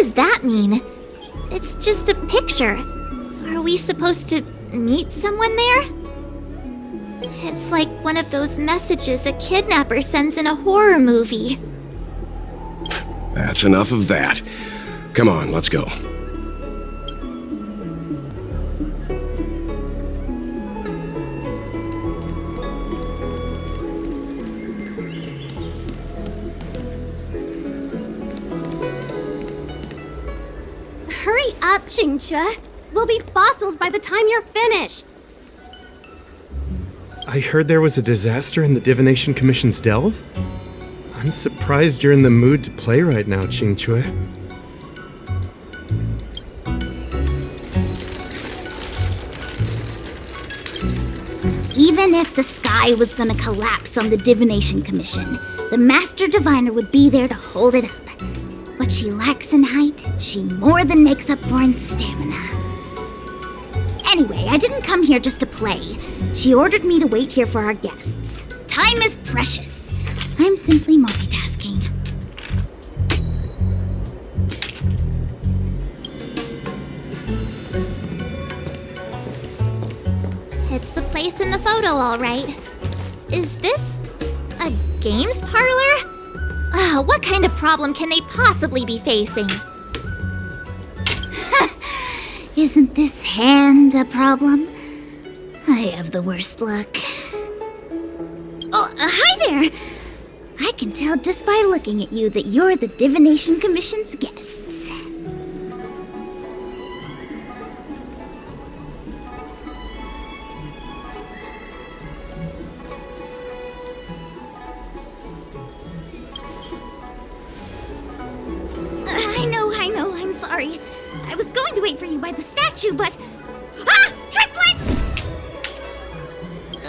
does that mean? It's just a picture. Are we supposed to meet someone there? It's like one of those messages a kidnapper sends in a horror movie. That's enough of that. Come on, let's go. Hurry up, qingque. We'll be fossils by the time you're finished. I heard there was a disaster in the Divination Commission's delve? I'm surprised you're in the mood to play right now, qingque. Even if the sky was gonna collapse on the Divination Commission, the Master Diviner would be there to hold it up. What she lacks in height, she more than makes up for in stamina. Anyway, I didn't come here just to play. She ordered me to wait here for our guests. Time is precious. I'm simply multitasking. It's the place in the photo, all right. Is this a games parlor? What kind of problem can they possibly be facing? Isn't this hand a problem? I have the worst luck. Oh, hi there! I can tell just by looking at you that you're the Divination Commission's guests. I know, I'm sorry. I was going to wait for you by the statue, but... Ah! Triplet!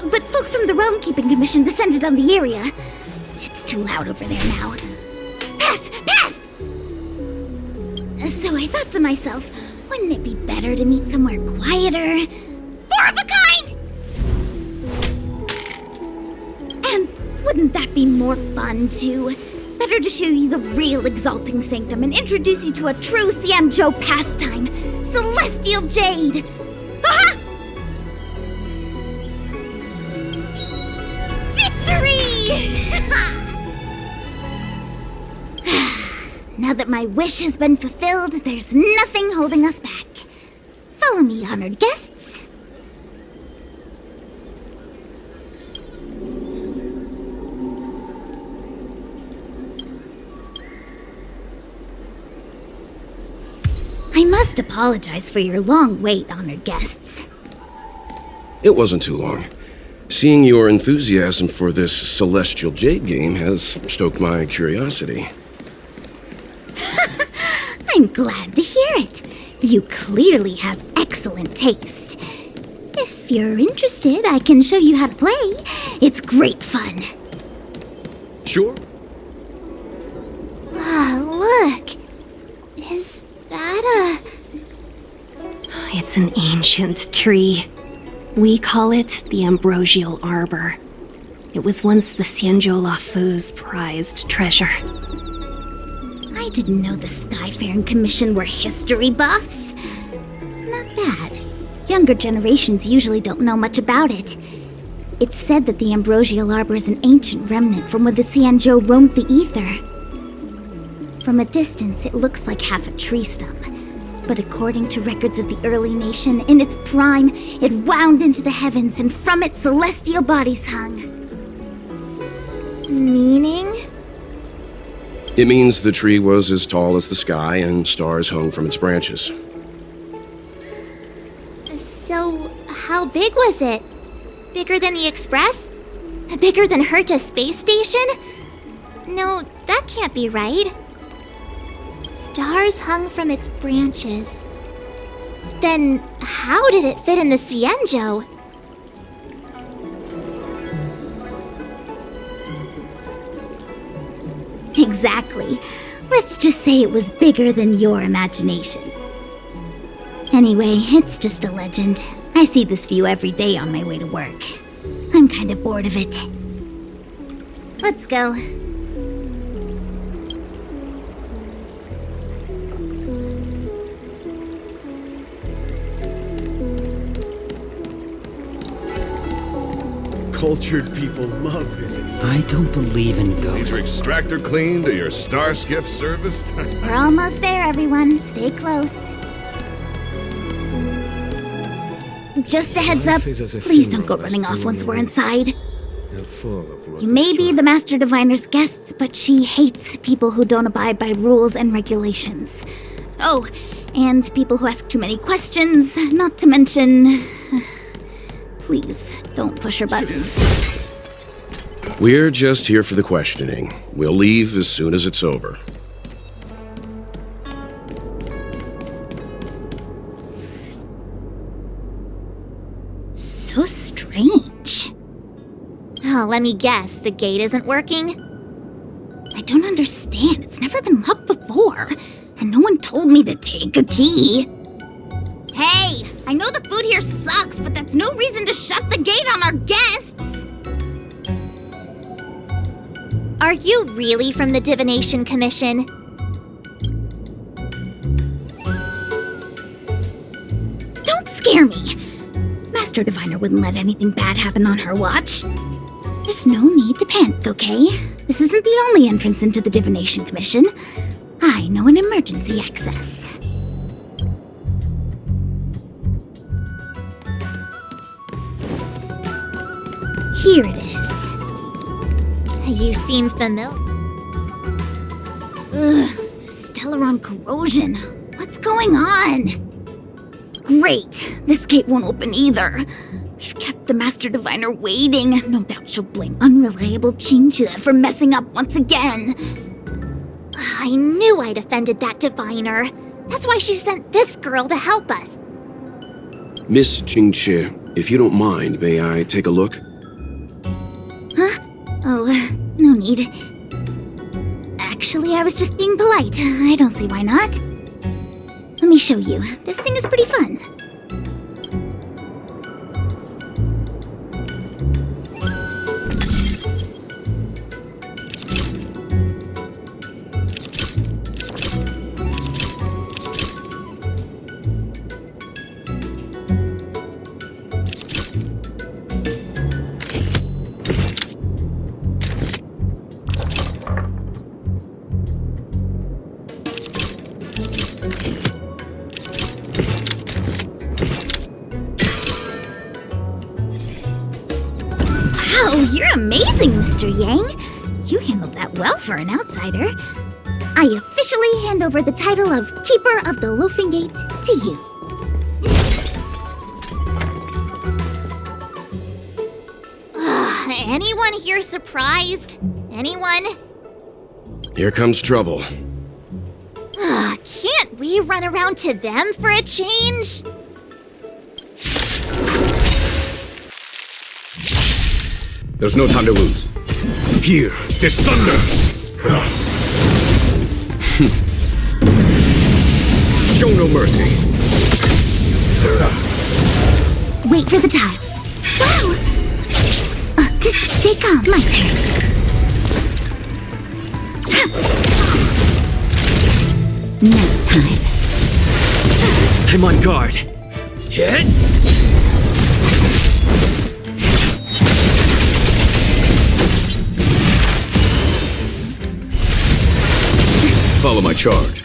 But folks from the Realm Keeping Commission descended on the area. It's too loud over there now. Pass! Pass! So I thought to myself, wouldn't it be better to meet somewhere quieter? Four of a kind! And wouldn't that be more fun, too? Better to show you the real Exalting Sanctum and introduce you to a true xianzhou pastime, Celestial Jade! Aha! Victory! Now that my wish has been fulfilled, there's nothing holding us back. Follow me, honored guests. I must apologize for your long wait, honored guests. It wasn't too long. Seeing your enthusiasm for this Celestial Jade game has stoked my curiosity. I'm glad to hear it. You clearly have excellent taste. If you're interested, I can show you how to play. It's great fun. Sure. Look. Is that It's an ancient tree. We call it the Ambrosial Arbor. It was once the Xianzhou Lafu's prized treasure. I didn't know the Skyfaring Commission were history buffs. Not bad. Younger generations usually don't know much about it. It's said that the Ambrosial Arbor is an ancient remnant from when the Xianzhou roamed the ether. From a distance, it looks like half a tree stump. But according to records of the early nation, in its prime, it wound into the heavens and from it celestial bodies hung. meaning? It means the tree was as tall as the sky and stars hung from its branches. So, how big was it? Bigger than the Express? Bigger than Herta Space Station? No, that can't be right. Stars hung from its branches. Then, how did it fit in the xianzhou? Exactly. Let's just say it was bigger than your imagination. Anyway, it's just a legend. I see this view every day on my way to work. I'm kind of bored of it. Let's go. Cultured people love visiting. I don't believe in Need ghosts. your extractor cleaned or your star skiff serviced? We're almost there, everyone. Stay close. Just a heads up, Life is as a please don't funeral, go running as off once doing we're you. inside. And full of You may be the Master Diviner's guests, but she hates people who don't abide by rules and regulations. Oh, and people who ask too many questions, not to mention... Please, don't push her buttons. We're just here for the questioning. We'll leave as soon as it's over. So strange. Oh, let me guess, the gate isn't working? I don't understand. It's never been locked before. And no one told me to take a key. Hey, I know the food here sucks, but that's no reason to shut the gate on our guests. Are you really from the Divination Commission? Don't scare me. Master Diviner wouldn't let anything bad happen on her watch. There's no need to panic, okay? This isn't the only entrance into the Divination Commission. I know an emergency access. Here it is. You seem familiar. Ugh, the Stellaron corrosion. What's going on? Great. This gate won't open either. We've kept the Master Diviner waiting. No doubt she'll blame unreliable qingque for messing up once again. I knew I'd offended that diviner. That's why she sent this girl to help us. Miss qingque, if you don't mind, may I take a look? Huh? Oh, no need. Actually, I was just being polite. I don't see why not. Let me show you. This thing is pretty fun. Wow, you're amazing, Mr. Yang. You handled that well for an outsider. I officially hand over the title of Keeper of the Loafing Gate to you. Anyone here surprised? Anyone? Here comes trouble. Can't we run around to them for a change? There's no time to lose. Here, there's thunder! Show no mercy. Wait for the tiles. Wow! Stay calm. My turn. Now time. I'm on guard. Hit! Follow my charge.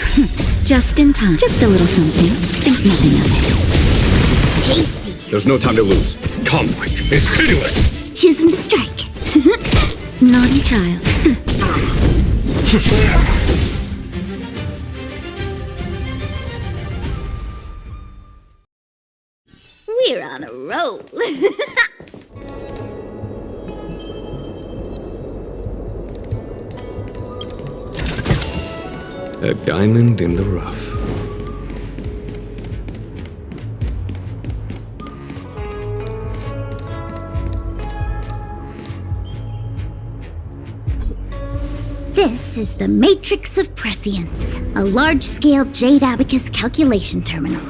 Just in time. Just a little something. Think nothing of it. Tasty. There's no time to lose. Conflict is pitiless. Choose when to strike. Naughty child. We're on a roll. A diamond in the rough. This is the Matrix of Prescience, a large-scale jade abacus calculation terminal.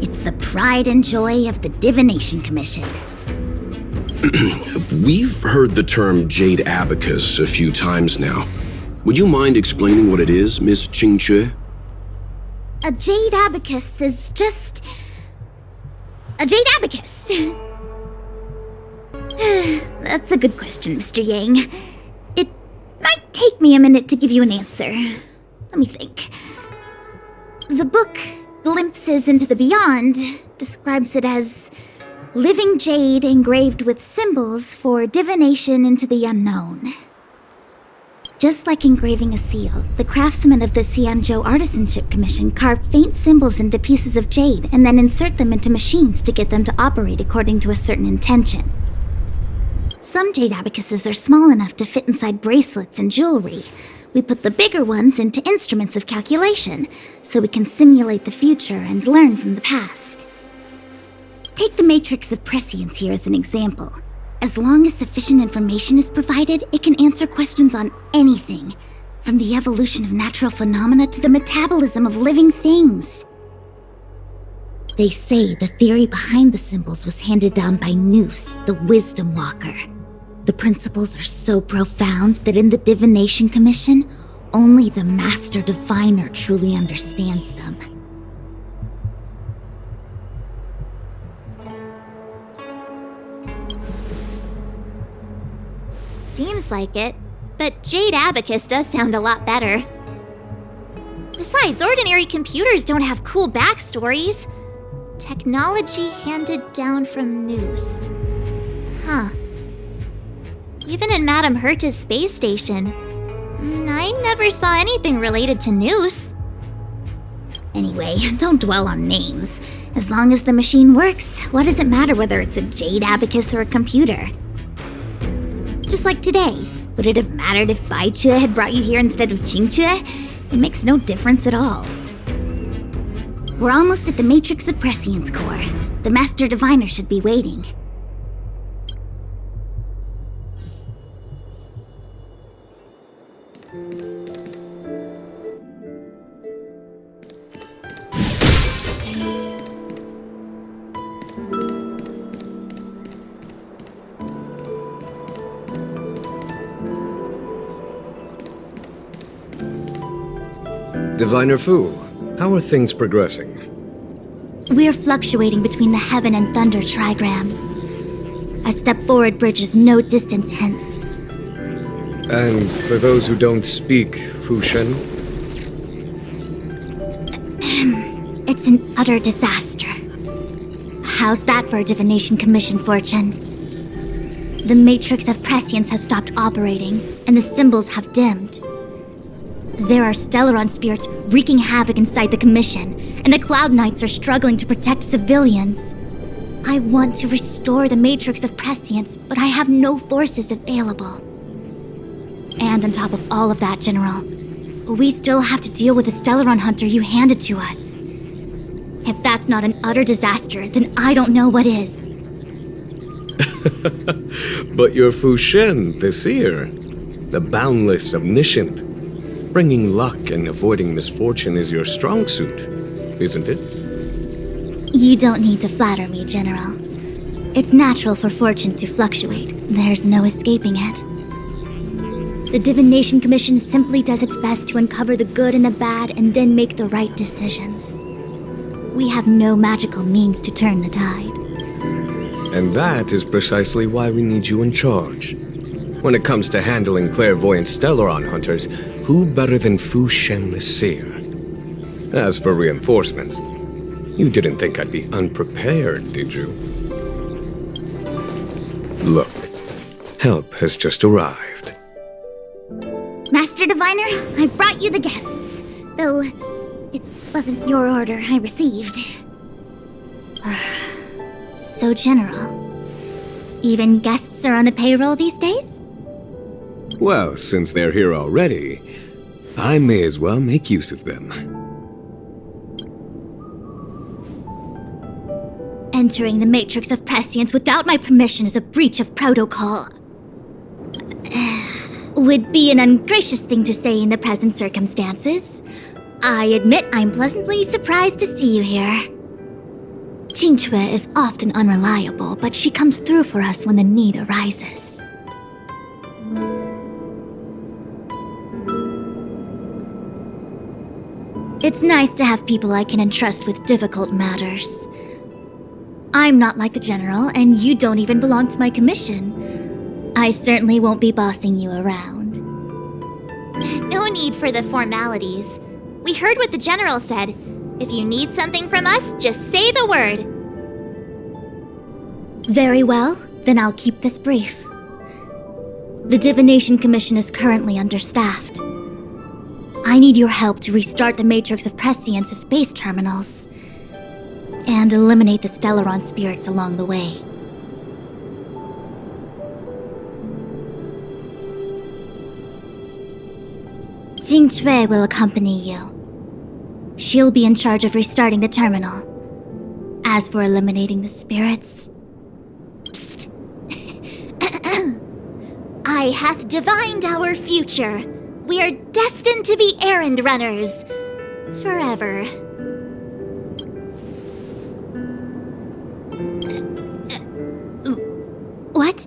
It's the pride and joy of the Divination Commission. We've heard the term Jade Abacus a few times now. Would you mind explaining what it is, Miss qingque? A jade abacus is just... a jade abacus. That's a good question, Mr. Yang. It might take me a minute to give you an answer. Let me think. The book, Glimpses into the Beyond, describes it as living jade engraved with symbols for divination into the unknown. Just like engraving a seal, the craftsmen of the Xianzhou Artisanship Commission carve faint symbols into pieces of jade and then insert them into machines to get them to operate according to a certain intention. Some jade abacuses are small enough to fit inside bracelets and jewelry. We put the bigger ones into instruments of calculation, so we can simulate the future and learn from the past. Take the Matrix of Prescience here as an example. As long as sufficient information is provided, it can answer questions on anything, from the evolution of natural phenomena to the metabolism of living things. They say the theory behind the symbols was handed down by Nous, the Wisdom Walker. The principles are so profound that in the Divination Commission, only the Master Diviner truly understands them. Seems like it, but Jade Abacus does sound a lot better. Besides, ordinary computers don't have cool backstories. Technology handed down from Nous. Huh. Even in Madame Herta's space station, I never saw anything related to Nous. Anyway, don't dwell on names. As long as the machine works, what does it matter whether it's a jade abacus or a computer? Just like today, would it have mattered if Baichue had brought you here instead of qingque? It makes no difference at all. We're almost at the Matrix of Prescience core. The Master Diviner should be waiting. Diviner Fu, how are things progressing? We're fluctuating between the heaven and thunder trigrams. A step forward bridges no distance hence. And for those who don't speak Fu Shen? It's an utter disaster. How's that for a Divination Commission fortune? The Matrix of Prescience has stopped operating, and the symbols have dimmed. There are Stellaron spirits wreaking havoc inside the Commission, and the Cloud Knights are struggling to protect civilians. I want to restore the Matrix of Prescience, but I have no forces available. And on top of all of that, General, we still have to deal with the Stellaron Hunter you handed to us. If that's not an utter disaster, then I don't know what is. But you're Fu Shen, the seer, the boundless omniscient. Bringing luck and avoiding misfortune is your strong suit, isn't it? You don't need to flatter me, General. It's natural for fortune to fluctuate. There's no escaping it. The Divination Commission simply does its best to uncover the good and the bad and then make the right decisions. We have no magical means to turn the tide. And that is precisely why we need you in charge. When it comes to handling clairvoyant Stellaron Hunters, who better than Fu Shen the Seer? As for reinforcements, you didn't think I'd be unprepared, did you? Look, help has just arrived. Master Diviner, I brought you the guests. Though, it wasn't your order I received. So, General, even guests are on the payroll these days? Well, since they're here already, I may as well make use of them. Entering the Matrix of Prescience without my permission is a breach of protocol. Would be an ungracious thing to say in the present circumstances. I admit I'm pleasantly surprised to see you here. qingque is often unreliable, but she comes through for us when the need arises. It's nice to have people I can entrust with difficult matters. I'm not like the General, and you don't even belong to my commission. I certainly won't be bossing you around. No need for the formalities. We heard what the General said. If you need something from us, just say the word. Very well, then I'll keep this brief. The Divination Commission is currently understaffed. I need your help to restart the Matrix of Prescience's space terminals and eliminate the Stellaron spirits along the way. qingque will accompany you. She'll be in charge of restarting the terminal. As for eliminating the spirits... Psst. I hath divined our future. We are destined to be errand runners. Forever. What?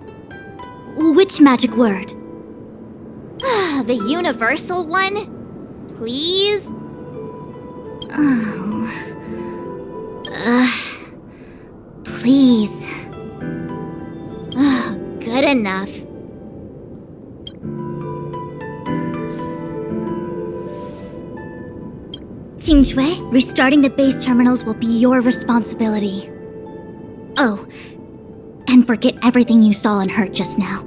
Which magic word? The universal one? Please? Oh. Please. Good enough. qingque, restarting the base terminals will be your responsibility. Oh, and forget everything you saw and heard just now.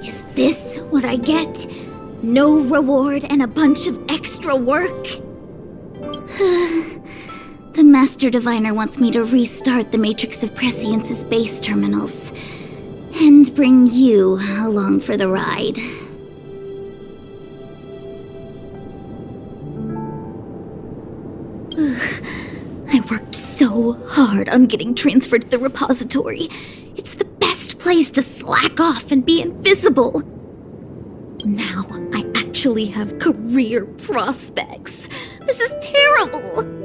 Is this what I get? No reward and a bunch of extra work? The Master Diviner wants me to restart the Matrix of Prescience's base terminals and bring you along for the ride. I worked so hard on getting transferred to the repository. It's the best place to slack off and be invisible. Now I actually have career prospects. This is terrible.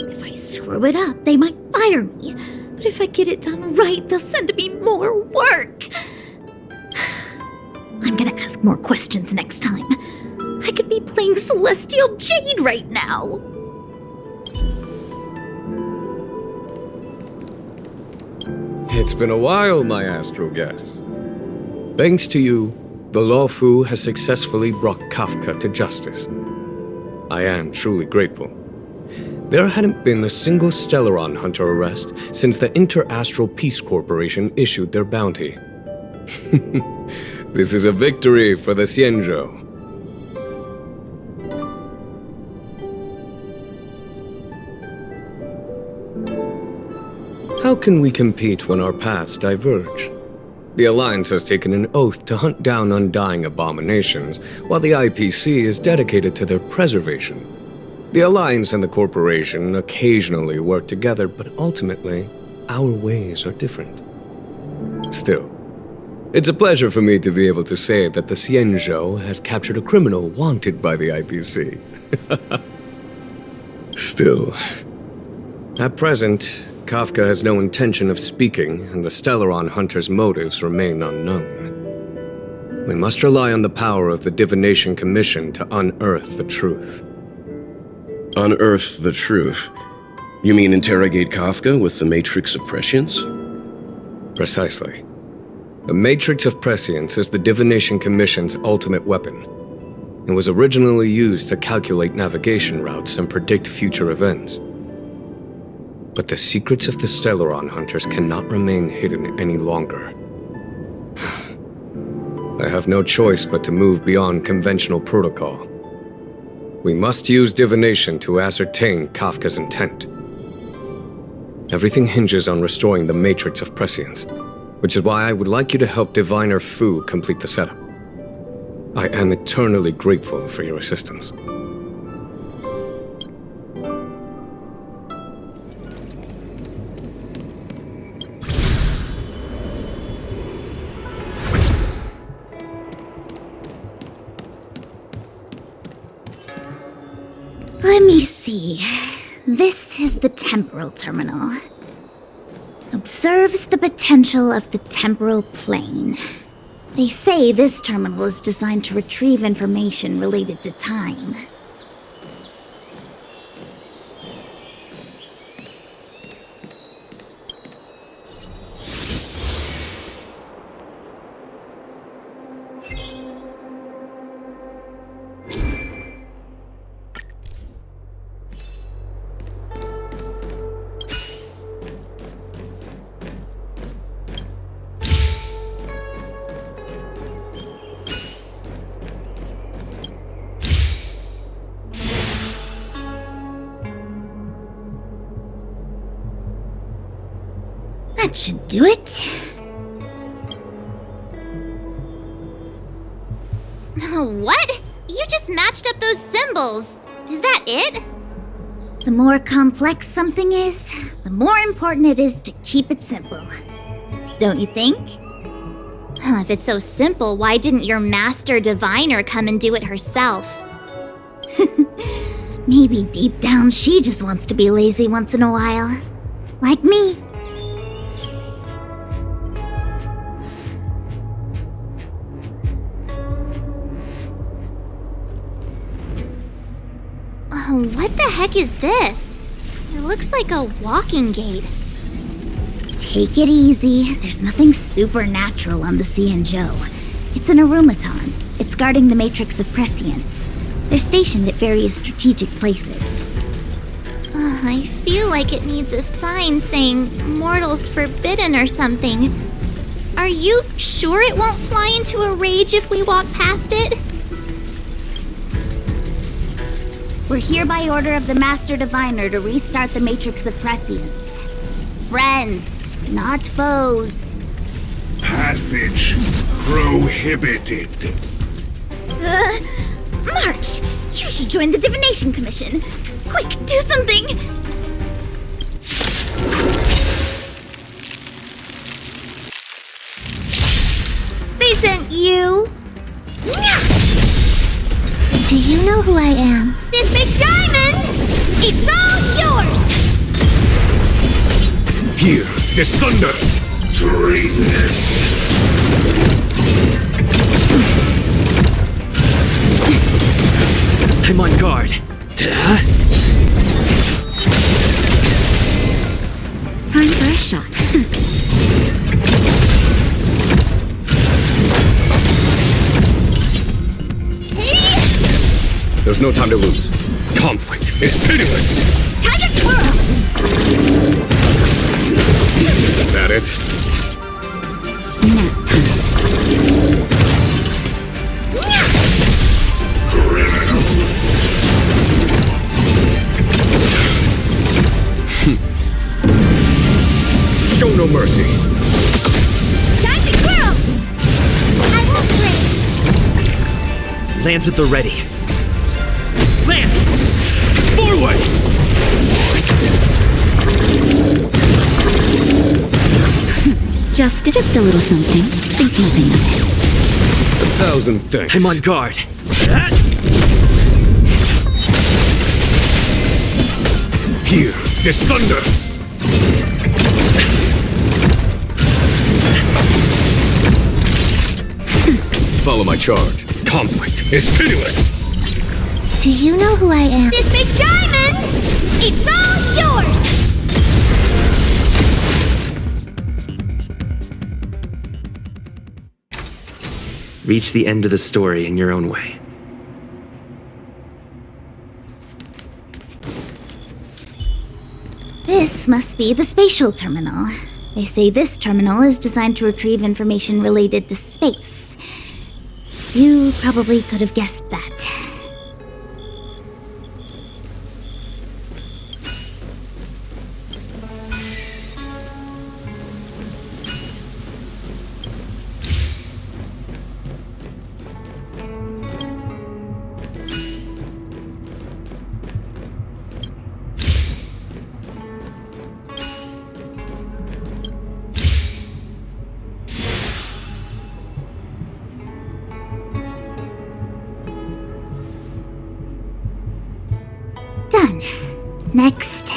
If I screw it up, they might fire me. But if I get it done right, they'll send me more work. I'm gonna ask more questions next time. I could be playing Celestial Jade right now. It's been a while, my astral guest. Thanks to you, the Lawfu has successfully brought Kafka to justice. I am truly grateful. There hadn't been a single Stellaron Hunter arrest since the Inter-Astral Peace Corporation issued their bounty. This is a victory for the xianzhou. How can we compete when our paths diverge? The Alliance has taken an oath to hunt down undying abominations, while the IPC is dedicated to their preservation. The Alliance and the Corporation occasionally work together, but ultimately, our ways are different. Still, it's a pleasure for me to be able to say that the xianzhou has captured a criminal wanted by the IPC. Still, at present, Kafka has no intention of speaking, and the Stellaron Hunters' motives remain unknown. We must rely on the power of the Divination Commission to unearth the truth. Unearth the truth? You mean interrogate Kafka with the Matrix of Prescience? Precisely. The Matrix of Prescience is the Divination Commission's ultimate weapon. It was originally used to calculate navigation routes and predict future events. But the secrets of the Stellaron Hunters cannot remain hidden any longer. I have no choice but to move beyond conventional protocol. We must use divination to ascertain Kafka's intent. Everything hinges on restoring the Matrix of Prescience, which is why I would like you to help Diviner Fu complete the setup. I am eternally grateful for your assistance. Let me see. This is the temporal terminal. Observes the potential of the temporal plane. They say this terminal is designed to retrieve information related to time. That should do it. What? You just matched up those symbols. Is that it? The more complex something is, the more important it is to keep it simple. Don't you think? If it's so simple, why didn't your master diviner come and do it herself? Maybe deep down she just wants to be lazy once in a while. Like me. What the heck is this? It looks like a walking gate. Take it easy. There's nothing supernatural on the xianzhou. It's an arumaton. It's guarding the Matrix of Prescience. They're stationed at various strategic places. I feel like it needs a sign saying mortals forbidden or something. Are you sure it won't fly into a rage if we walk past it? We're here by order of the Master Diviner to restart the Matrix of Prescience. Friends, not foes. Passage prohibited. March! You should join the Divination Commission. Quick, do something! They sent you! Do you know who I am? This big diamond! It's all yours! Here, this thunder! Treason! I'm on guard. Time for a shot. There's no time to lose. Conflict is pitiless! Time to twirl! Is that it? Nap time. Show no mercy. Time to twirl! I won't break. Lance at the ready. Lance! Forward! Just a little something. Think nothing of it. 1,000 thanks. I'm on guard. Here, this thunder! Follow my charge. Conflict is pitiless! Do you know who I am? This big diamond! It's all yours! Reach the end of the story in your own way. This must be the spatial terminal. They say this terminal is designed to retrieve information related to space. You probably could have guessed that. Done. Next.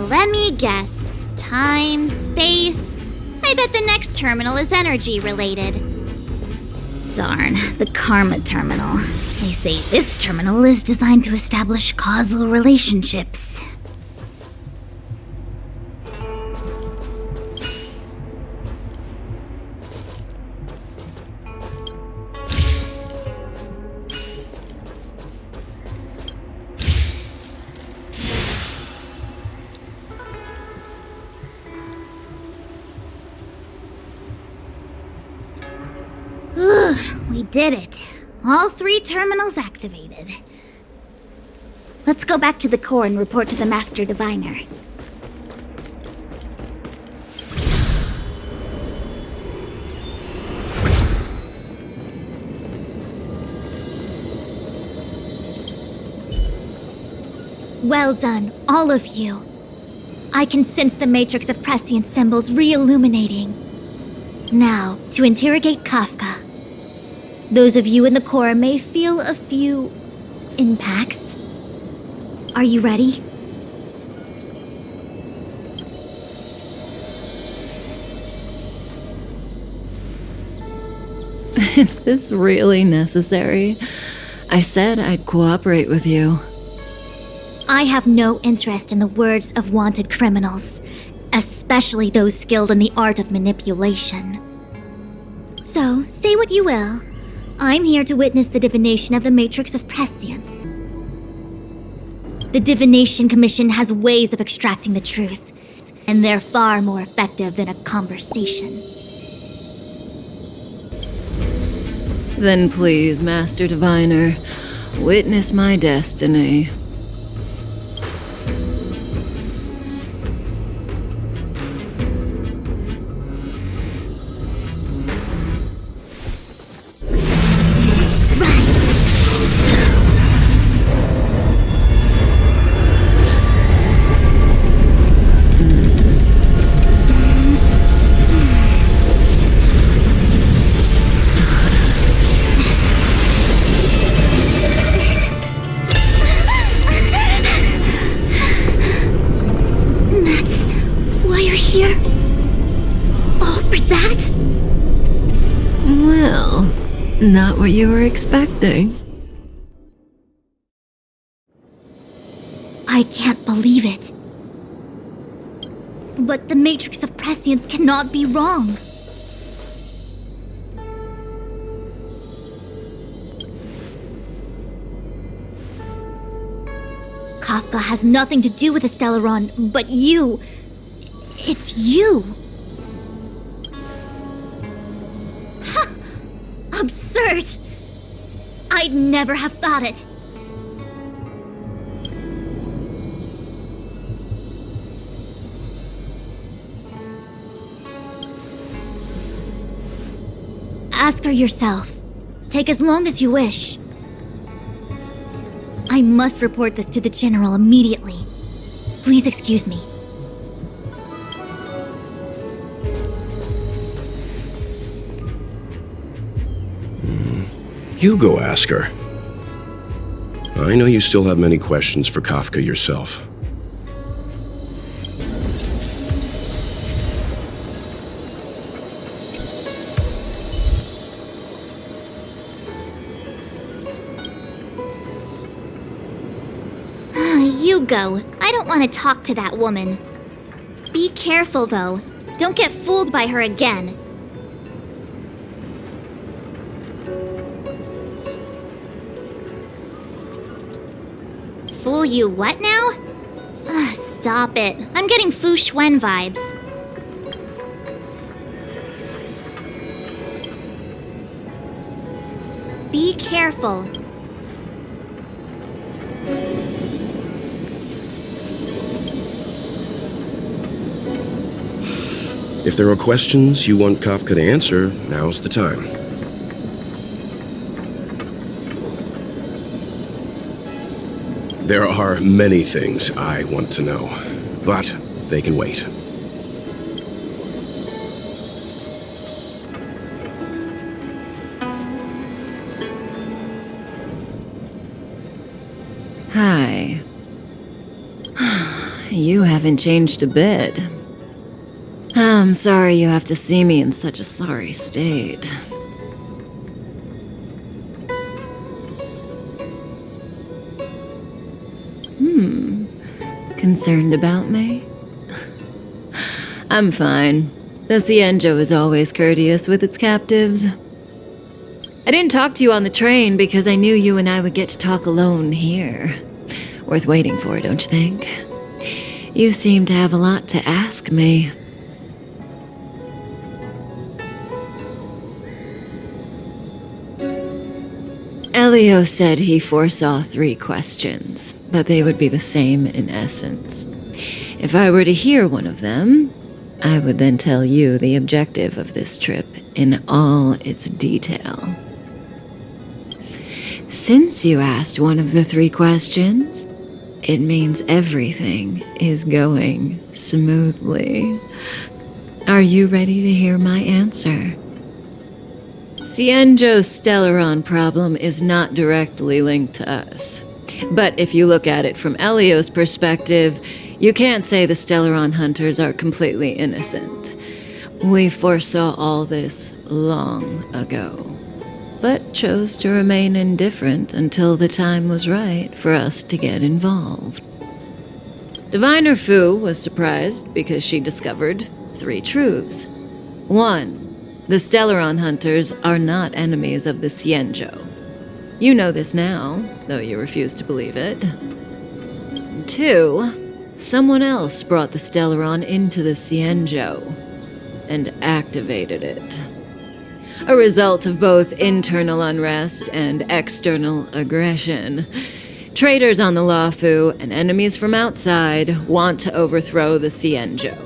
Let me guess. Time, space. I bet the next terminal is energy related. Darn, the Karma Terminal. They say this terminal is designed to establish causal relationships. We did it. All 3 terminals activated. Let's go back to the core and report to the Master Diviner. Well done, all of you. I can sense the Matrix of Prescience symbols re-illuminating. Now, to interrogate Kafka. Those of you in the core may feel a few impacts. Are you ready? Is this really necessary? I said I'd cooperate with you. I have no interest in the words of wanted criminals, especially those skilled in the art of manipulation. So, say what you will. I'm here to witness the divination of the Matrix of Prescience. The Divination Commission has ways of extracting the truth, and they're far more effective than a conversation. Then please, Master Diviner, witness my destiny. Not what you were expecting. I can't believe it. But the Matrix of Prescience cannot be wrong. Kafka has nothing to do with the Stellaron, but you. It's you. Absurd! I'd never have thought it. Ask her yourself. Take as long as you wish. I must report this to the General immediately. Please excuse me. You go ask her. I know you still have many questions for Kafka yourself. You go. I don't want to talk to that woman. Be careful, though. Don't get fooled by her again. Fool you what now? Ugh, stop it. I'm getting Fu Xuan vibes. Be careful. If there are questions you want Kafka to answer, now's the time. There are many things I want to know, but they can wait. Hi. You haven't changed a bit. I'm sorry you have to see me in such a sorry state. Concerned about me? I'm fine. The xianzhou is always courteous with its captives. I didn't talk to you on the train because I knew you and I would get to talk alone here. Worth waiting for, don't you think? You seem to have a lot to ask me. Elio said he foresaw 3 questions, but they would be the same in essence. If I were to hear one of them, I would then tell you the objective of this trip in all its detail. Since you asked one of the 3 questions, it means everything is going smoothly. Are you ready to hear my answer? Xianzhou's Stellaron problem is not directly linked to us. But if you look at it from Elio's perspective, you can't say the Stellaron Hunters are completely innocent. We foresaw all this long ago, but chose to remain indifferent until the time was right for us to get involved. Diviner Fu was surprised because she discovered 3 truths. 1. The Stellaron Hunters are not enemies of the Xianzhou. You know this now, though you refuse to believe it. 2. Someone else brought the Stellaron into the Xianzhou and activated it. A result of both internal unrest and external aggression. Traitors on the Luofu and enemies from outside want to overthrow the Xianzhou.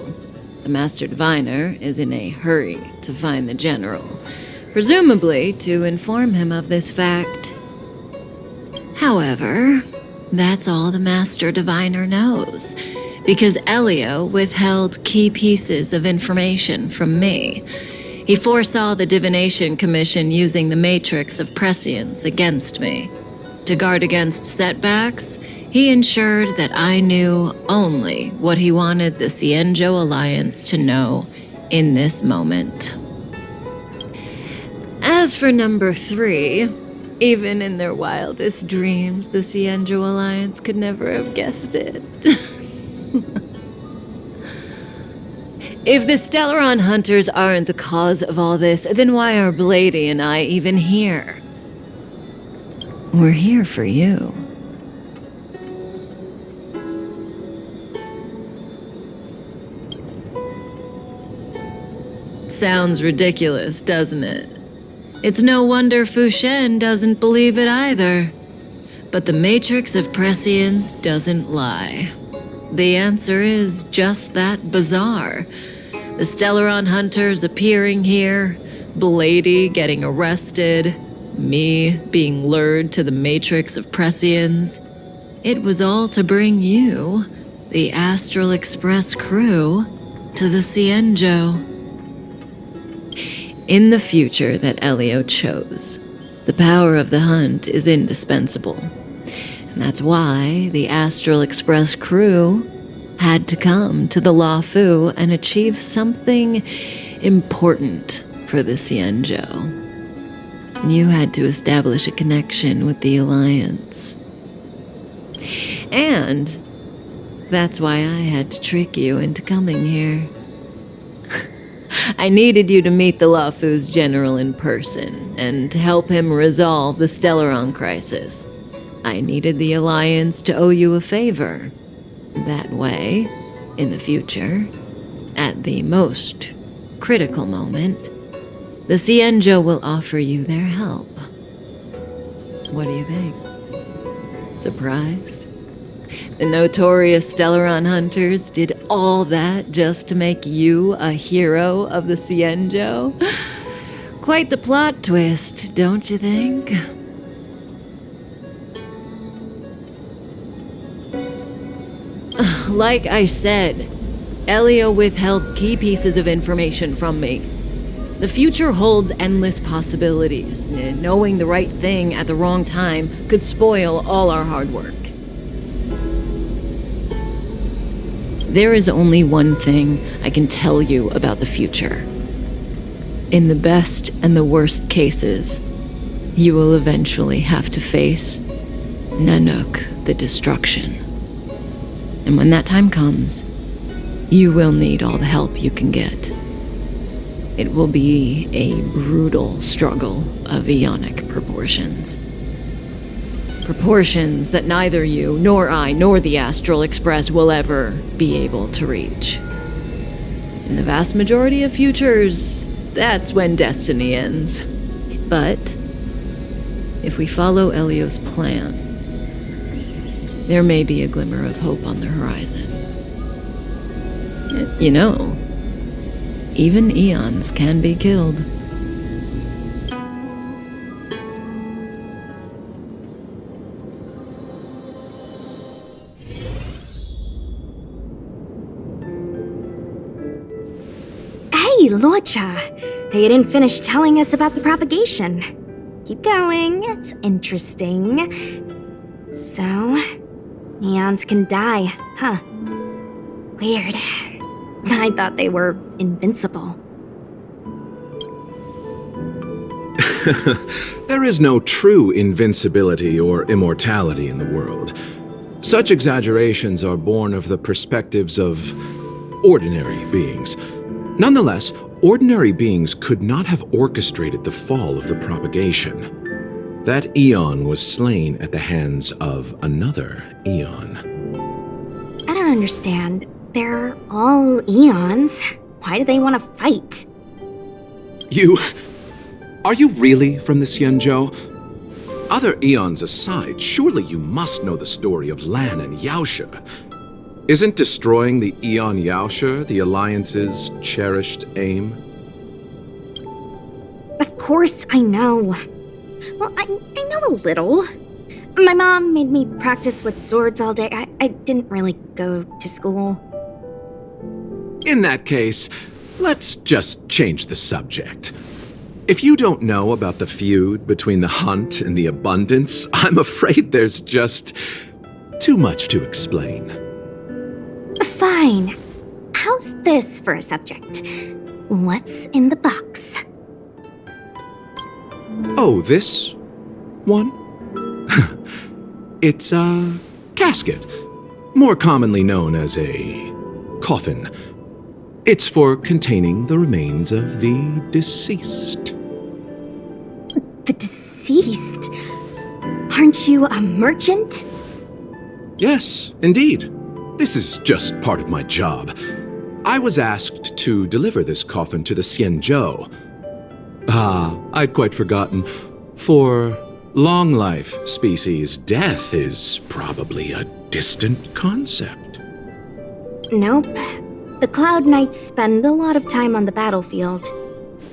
The Master Diviner is in a hurry to find the General, presumably to inform him of this fact. However, that's all the Master Diviner knows, because Elio withheld key pieces of information from me. He foresaw the Divination Commission using the Matrix of Prescience against me. To guard against setbacks, he ensured that I knew only what he wanted the Xianzhou Alliance to know in this moment. As for number 3, even in their wildest dreams, the Xianzhou Alliance could never have guessed it. If the Stellaron Hunters aren't the cause of all this, then why are Blady and I even here? We're here for you. Sounds ridiculous, doesn't it? It's no wonder Fu Shen doesn't believe it either. But the Matrix of Prescience doesn't lie. The answer is just that bizarre. The Stellaron Hunters appearing here, Blady getting arrested, me being lured to the Matrix of Prescience. It was all to bring you, the Astral Express crew, to the Xianzhou. In the future that Elio chose, the power of the hunt is indispensable. And that's why the Astral Express crew had to come to the Luofu and achieve something important for the Xianzhou. You had to establish a connection with the Alliance. And that's why I had to trick you into coming here. I needed you to meet the Luofu's general in person and to help him resolve the Stellaron crisis. I needed the Alliance to owe you a favor. That way, in the future, at the most critical moment, the Xianzhou will offer you their help. What do you think? Surprised? The notorious Stellaron Hunters did all that just to make you a hero of the Xianzhou? Quite the plot twist, don't you think? Like I said, Elio withheld key pieces of information from me. The future holds endless possibilities. Knowing the right thing at the wrong time could spoil all our hard work. There is only one thing I can tell you about the future. In the best and the worst cases, you will eventually have to face Nanook, the destruction. And when that time comes, you will need all the help you can get. It will be a brutal struggle of eonic proportions. Proportions that neither you, nor I, nor the Astral Express will ever be able to reach. In the vast majority of futures, that's when destiny ends. But if we follow Elio's plan, there may be a glimmer of hope on the horizon. You know, even eons can be killed. Hey, laucha! You didn't finish telling us about the propagation. Keep going, it's interesting. So, eons can die, huh? Weird. I thought they were invincible. There is no true invincibility or immortality in the world. Such exaggerations are born of the perspectives of ordinary beings. Nonetheless, ordinary beings could not have orchestrated the fall of the propagation. That eon was slain at the hands of another eon. I don't understand. They're all eons. Why do they want to fight? Are you really from the Xianzhou? Other eons aside, surely you must know the story of Lan and Yaoshe. Isn't destroying the Eon Yaoshe the Alliance's cherished aim? Of course I know. Well, I know a little. My mom made me practice with swords all day. I didn't really go to school. In that case, let's just change the subject. If you don't know about the feud between the Hunt and the Abundance, I'm afraid there's just too much to explain. Fine. How's this for a subject? What's in the box? Oh, this one? It's a casket, more commonly known as a coffin. It's for containing the remains of the deceased. The deceased? Aren't you a merchant? Yes, indeed. This is just part of my job. I was asked to deliver this coffin to the Xianzhou. I'd quite forgotten. For long life species, death is probably a distant concept. Nope. The Cloud Knights spend a lot of time on the battlefield.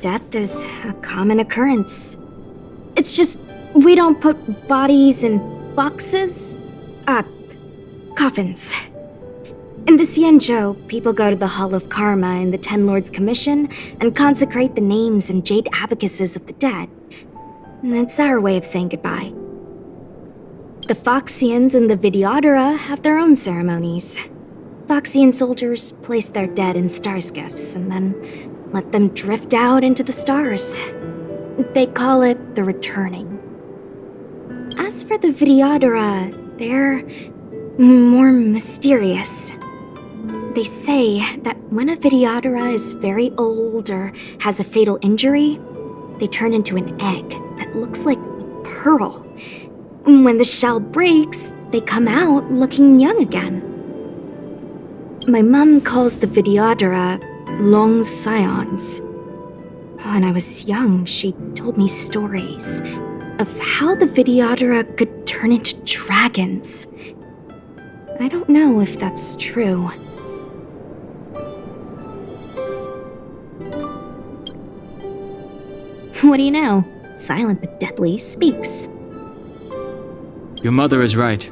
Death is a common occurrence. It's just, we don't put bodies in boxes. Coffins. In the Xianzhou, people go to the Hall of Karma in the Ten Lords Commission and consecrate the names and jade abacuses of the dead. That's our way of saying goodbye. The Foxians and the Videodora have their own ceremonies. Foxian soldiers place their dead in star skiffs and then let them drift out into the stars. They call it the returning. As for the Videodora, they're more mysterious. They say that when a Videodora is very old or has a fatal injury, they turn into an egg that looks like a pearl. When the shell breaks, they come out looking young again. My mom calls the Videodora long scions. When I was young, she told me stories of how the Videodora could turn into dragons. I don't know if that's true. What do you know? Silent but deadly speaks. Your mother is right.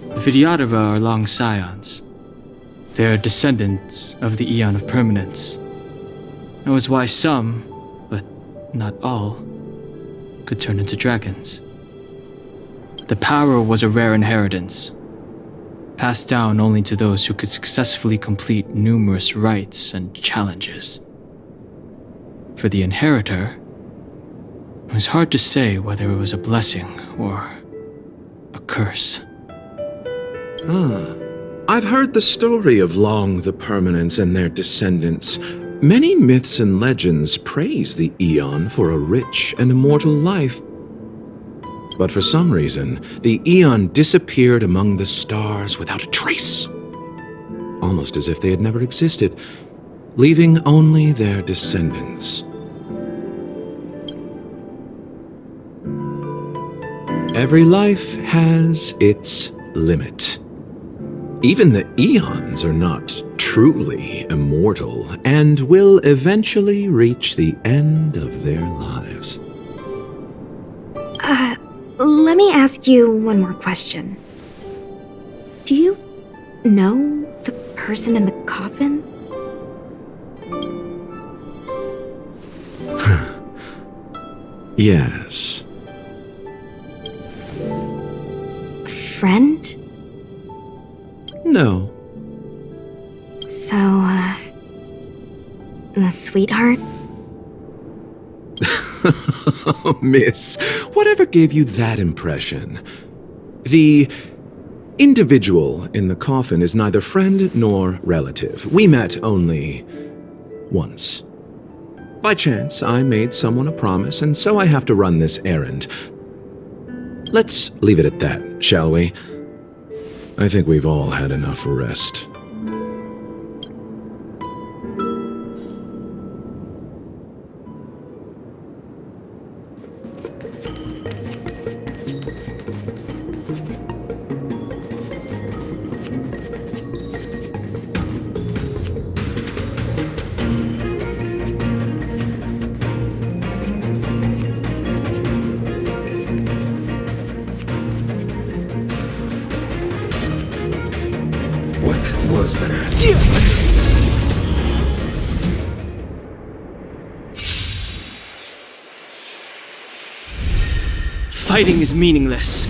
The Videodora are long scions. They are descendants of the Eon of Permanence. That was why some, but not all, could turn into dragons. The power was a rare inheritance, passed down only to those who could successfully complete numerous rites and challenges. For the inheritor, it was hard to say whether it was a blessing or a curse. I've heard the story of Long the Permanents and their descendants. Many myths and legends praise the Aeon for a rich and immortal life. But for some reason, the Aeon disappeared among the stars without a trace. Almost as if they had never existed, leaving only their descendants. Every life has its limit. Even the Aeons are not truly immortal and will eventually reach the end of their lives. Let me ask you one more question. Do you know the person in the coffin? Yes. A friend? No. So, a sweetheart? Miss, whatever gave you that impression? The individual in the coffin is neither friend nor relative. We met only once. By chance, I made someone a promise, and so I have to run this errand. Let's leave it at that, shall we? I think we've all had enough rest. What was that? Fighting is meaningless.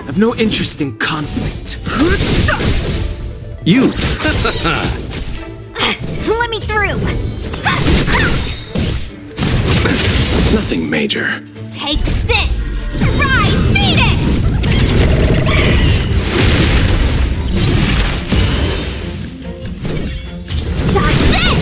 I've no interest in conflict. You! Let me through! Nothing major. Take this! Rise, Venus! Dodge this!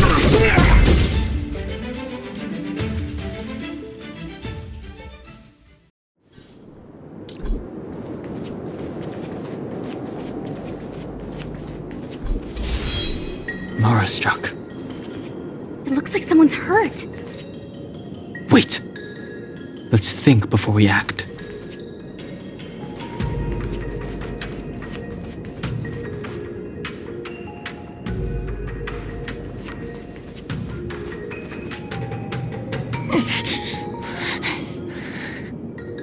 Mara struck. It looks like someone's hurt. Wait! Let's think before we act.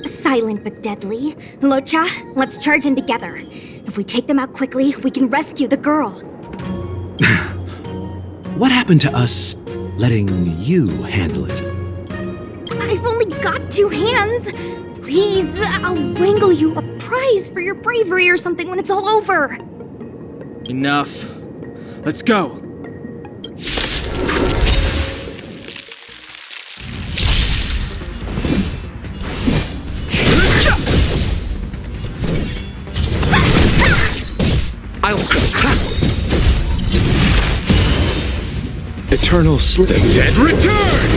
Silent but deadly. Laucha, let's charge in together. If we take them out quickly, we can rescue the girl. What happened to us letting you handle it? I've only got 2 hands. Please, I'll wrangle you a prize for your bravery or something when it's all over. Enough. Let's go. Eternal slip. The dead return!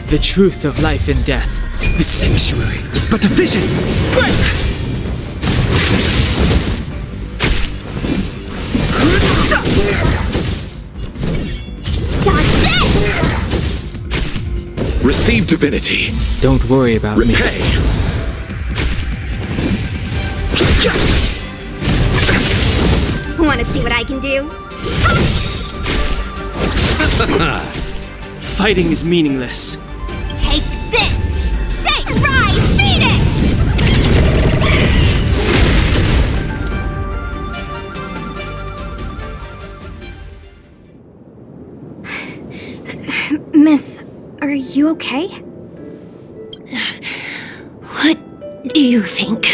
The truth of life and death. The sanctuary is but a vision. Break! Dodge this! Receive divinity. Don't worry about me. Repay. Want to see what I can do? Fighting is meaningless. Take this! you okay? What do you think?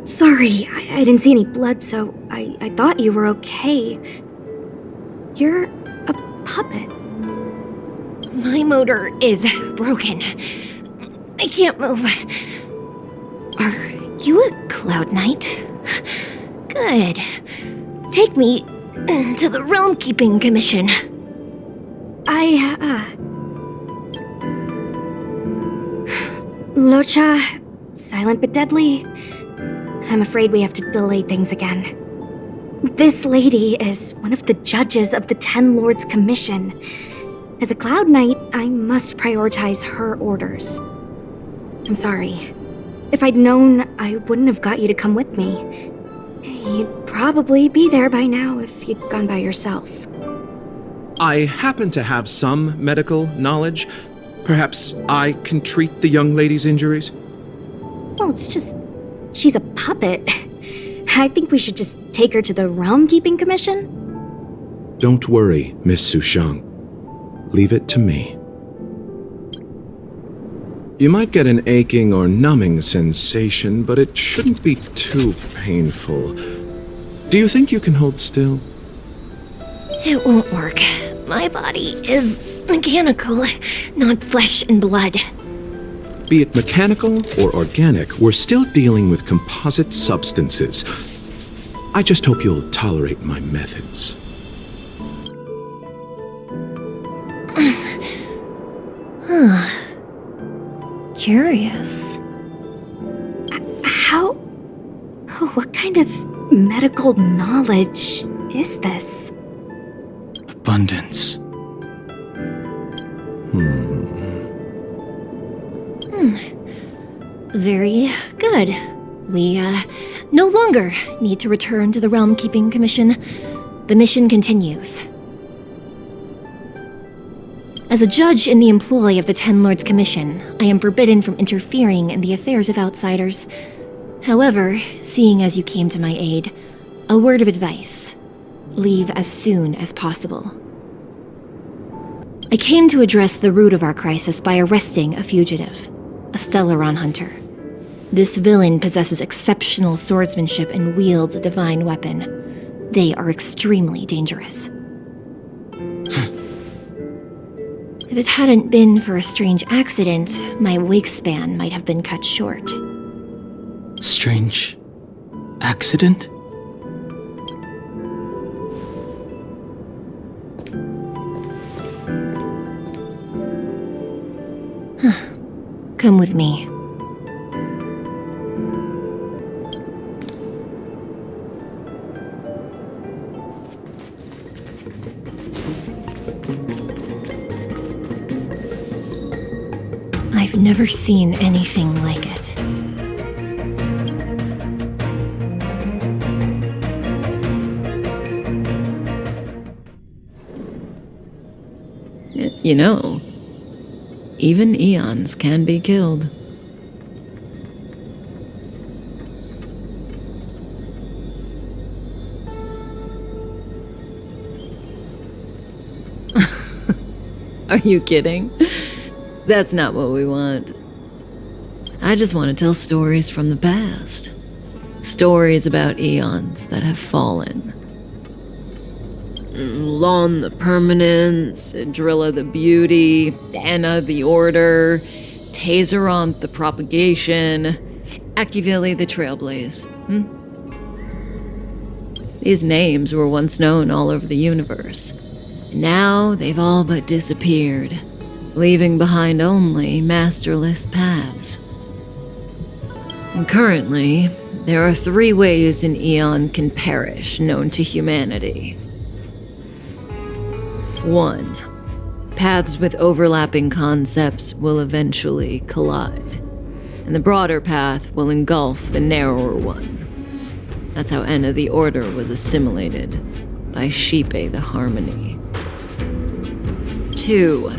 Sorry, I didn't see any blood, so I thought you were okay. You're a puppet. My motor is broken. I can't move. Are you a Cloud Knight? Good. Take me to the Realm Keeping Commission. Laucha, silent but deadly. I'm afraid we have to delay things again. This lady is one of the judges of the Ten Lords Commission. As a Cloud Knight, I must prioritize her orders. I'm sorry. If I'd known, I wouldn't have got you to come with me. You'd probably be there by now if you'd gone by yourself. I happen to have some medical knowledge. Perhaps I can treat the young lady's injuries? Well, it's just... she's a puppet. I think we should just take her to the Realm Keeping Commission. Don't worry, Miss Sushang. Leave it to me. You might get an aching or numbing sensation, but it shouldn't be too painful. Do you think you can hold still? It won't work. My body is mechanical, not flesh and blood. Be it mechanical or organic, we're still dealing with composite substances. I just hope you'll tolerate my methods. Curious. How... what kind of medical knowledge is this? Abundance. Very good. We, no longer need to return to the Realm Keeping Commission. The mission continues. As a judge in the employ of the Ten Lords Commission, I am forbidden from interfering in the affairs of outsiders. However, seeing as you came to my aid, a word of advice. Leave as soon as possible. I came to address the root of our crisis by arresting a fugitive, a Stellaron Hunter. This villain possesses exceptional swordsmanship and wields a divine weapon. They are extremely dangerous. If it hadn't been for a strange accident, my wingspan might have been cut short. Strange accident? Come with me. I've never seen anything like it. You know, even eons can be killed. Are you kidding? That's not what we want. I just want to tell stories from the past. Stories about eons that have fallen. Lon the Permanence, Drilla the Beauty, Anna the Order, Tazeronth the Propagation, Akivili the Trailblaze. These names were once known all over the universe. Now they've all but disappeared, leaving behind only masterless paths. And currently, there are 3 ways an eon can perish known to humanity. 1. Paths with overlapping concepts will eventually collide, and the broader path will engulf the narrower one. That's how Enna the Order was assimilated by Qingque the Harmony. 2.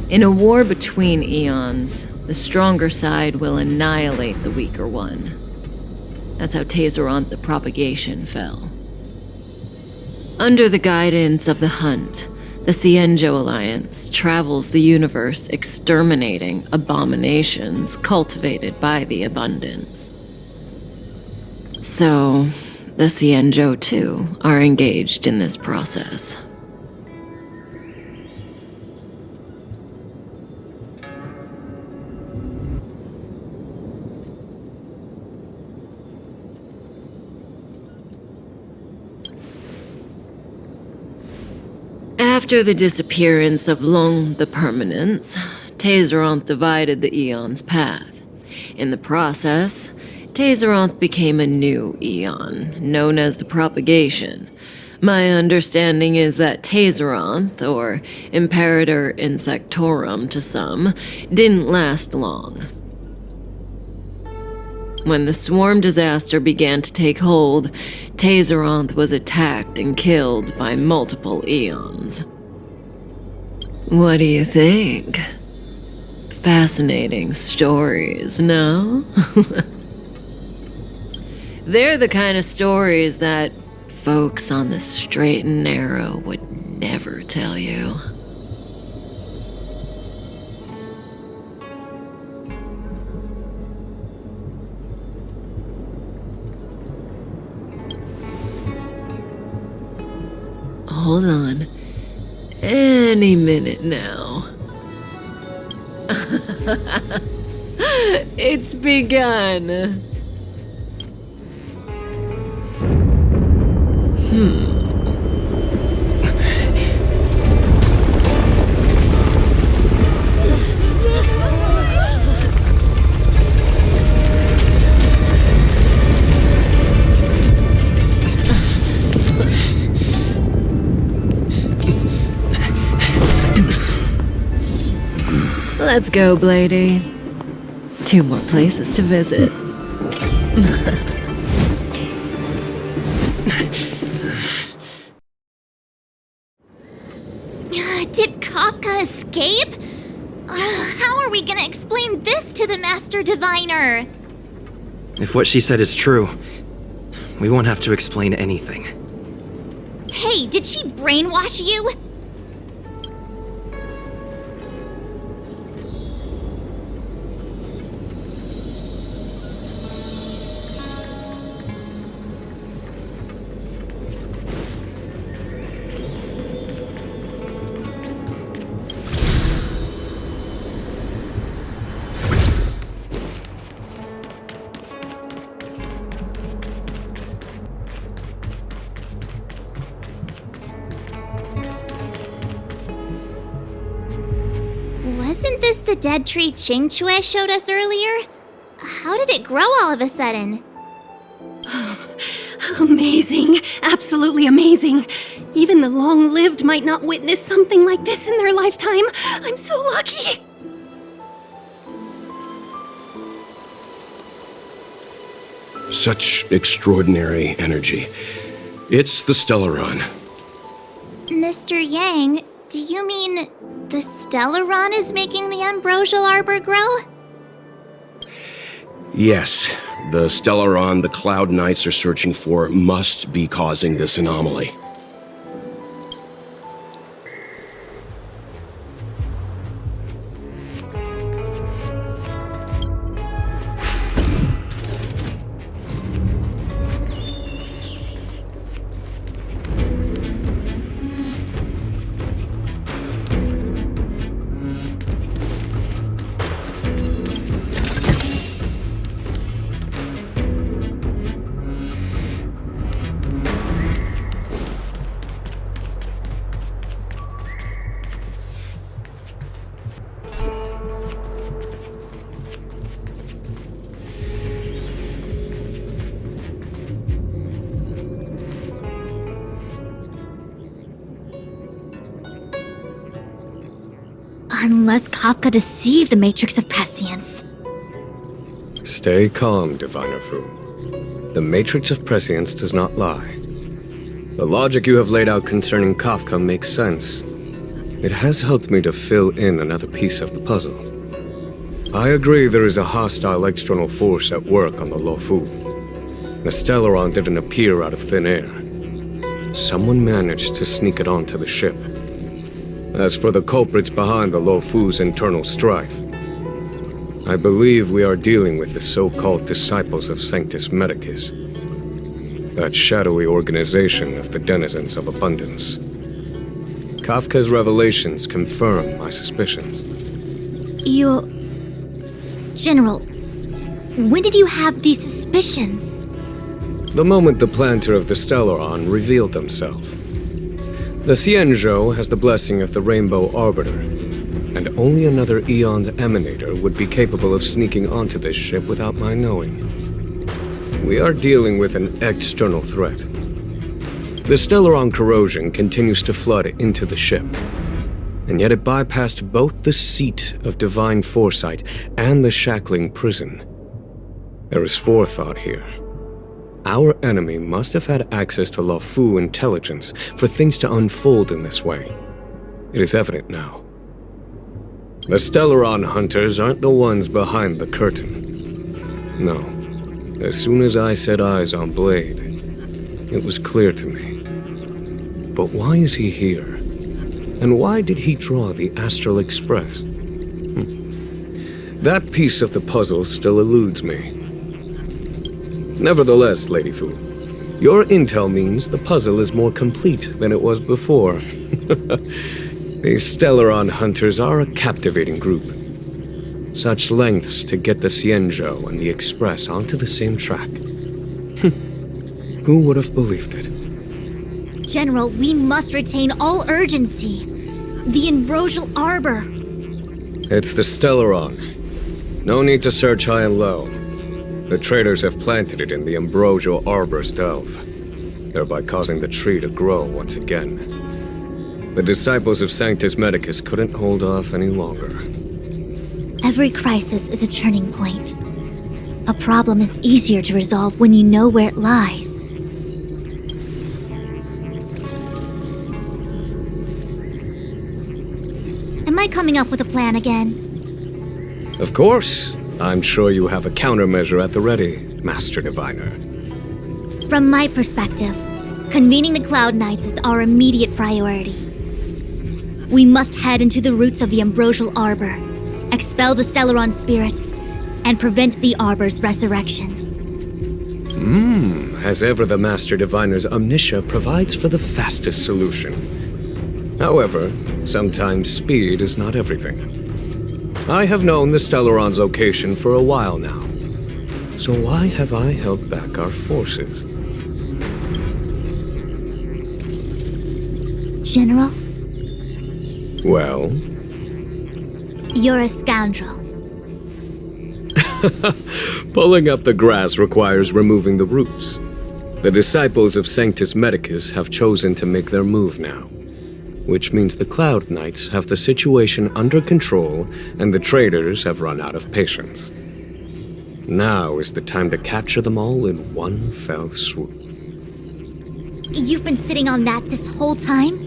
In a war between eons, the stronger side will annihilate the weaker one. That's how Tazeronth the Propagation fell. Under the guidance of the Hunt, The Xianzhou Alliance travels the universe exterminating abominations cultivated by the abundance. So, the Xianzhou too are engaged in this process. After the disappearance of Long the Permanence, Tazeroth divided the Eon's path. In the process, Tazeroth became a new Eon, known as the Propagation. My understanding is that Tazeroth, or Imperator Insectorum to some, didn't last long. When the swarm disaster began to take hold, Tazeroth was attacked and killed by multiple Eons. What do you think? Fascinating stories, no? They're the kind of stories that folks on the straight and narrow would never tell you. Hold on. Any minute now. It's begun. Let's go, Blady. 2 more places to visit. Did Kafka escape? How are we gonna explain this to the Master Diviner? If what she said is true, we won't have to explain anything. Hey, did she brainwash you? Wasn't this the dead tree qingque showed us earlier? How did it grow all of a sudden? Amazing. Absolutely amazing. Even the long-lived might not witness something like this in their lifetime. I'm so lucky. Such extraordinary energy. It's the Stellaron. Mr. Yang, do you mean the Stellaron is making the ambrosial arbor grow? Yes, the Stellaron the Cloud Knights are searching for must be causing this anomaly. Unless Kafka deceived the Matrix of Prescience. Stay calm, Diviner Fu. The Matrix of Prescience does not lie. The logic you have laid out concerning Kafka makes sense. It has helped me to fill in another piece of the puzzle. I agree there is a hostile external force at work on the Luofu. The Stellaron didn't appear out of thin air. Someone managed to sneak it onto the ship. As for the culprits behind the Luofu's internal strife, I believe we are dealing with the so-called Disciples of Sanctus Medicus, that shadowy organization of the denizens of abundance. Kafka's revelations confirm my suspicions. General, when did you have these suspicions? The moment the planter of the Stellaron revealed themselves. The xianzhou has the blessing of the Rainbow Arbiter, and only another Eon Emanator would be capable of sneaking onto this ship without my knowing. We are dealing with an external threat. The Stellaron corrosion continues to flood into the ship, and yet it bypassed both the seat of divine foresight and the shackling prison. There is forethought here. Our enemy must have had access to Luofu intelligence for things to unfold in this way. It is evident now. The Stellaron Hunters aren't the ones behind the curtain. No. As soon as I set eyes on Blade, it was clear to me. But why is he here? And why did he draw the Astral Express? That piece of the puzzle still eludes me. Nevertheless, Lady Fu, your intel means the puzzle is more complete than it was before. These Stellaron Hunters are a captivating group. Such lengths to get the xianzhou and the Express onto the same track. Who would have believed it? General, we must retain all urgency. The Ambrosial Arbor. It's the Stellaron. No need to search high and low. The traders have planted it in the Ambrosial Arbor's delve, thereby causing the tree to grow once again. The Disciples of Sanctus Medicus couldn't hold off any longer. Every crisis is a turning point. A problem is easier to resolve when you know where it lies. Am I coming up with a plan again? Of course. I'm sure you have a countermeasure at the ready, Master Diviner. From my perspective, convening the Cloud Knights is our immediate priority. We must head into the roots of the Ambrosial Arbor, expel the Stellaron spirits, and prevent the Arbor's resurrection. As ever, the Master Diviner's omniscia provides for the fastest solution. However, sometimes speed is not everything. I have known the Stellaron's location for a while now. So why have I held back our forces? General? Well? You're a scoundrel. Pulling up the grass requires removing the roots. The Disciples of Sanctus Medicus have chosen to make their move now, which means the Cloud Knights have the situation under control and the traders have run out of patience. Now is the time to capture them all in one fell swoop. You've been sitting on that this whole time?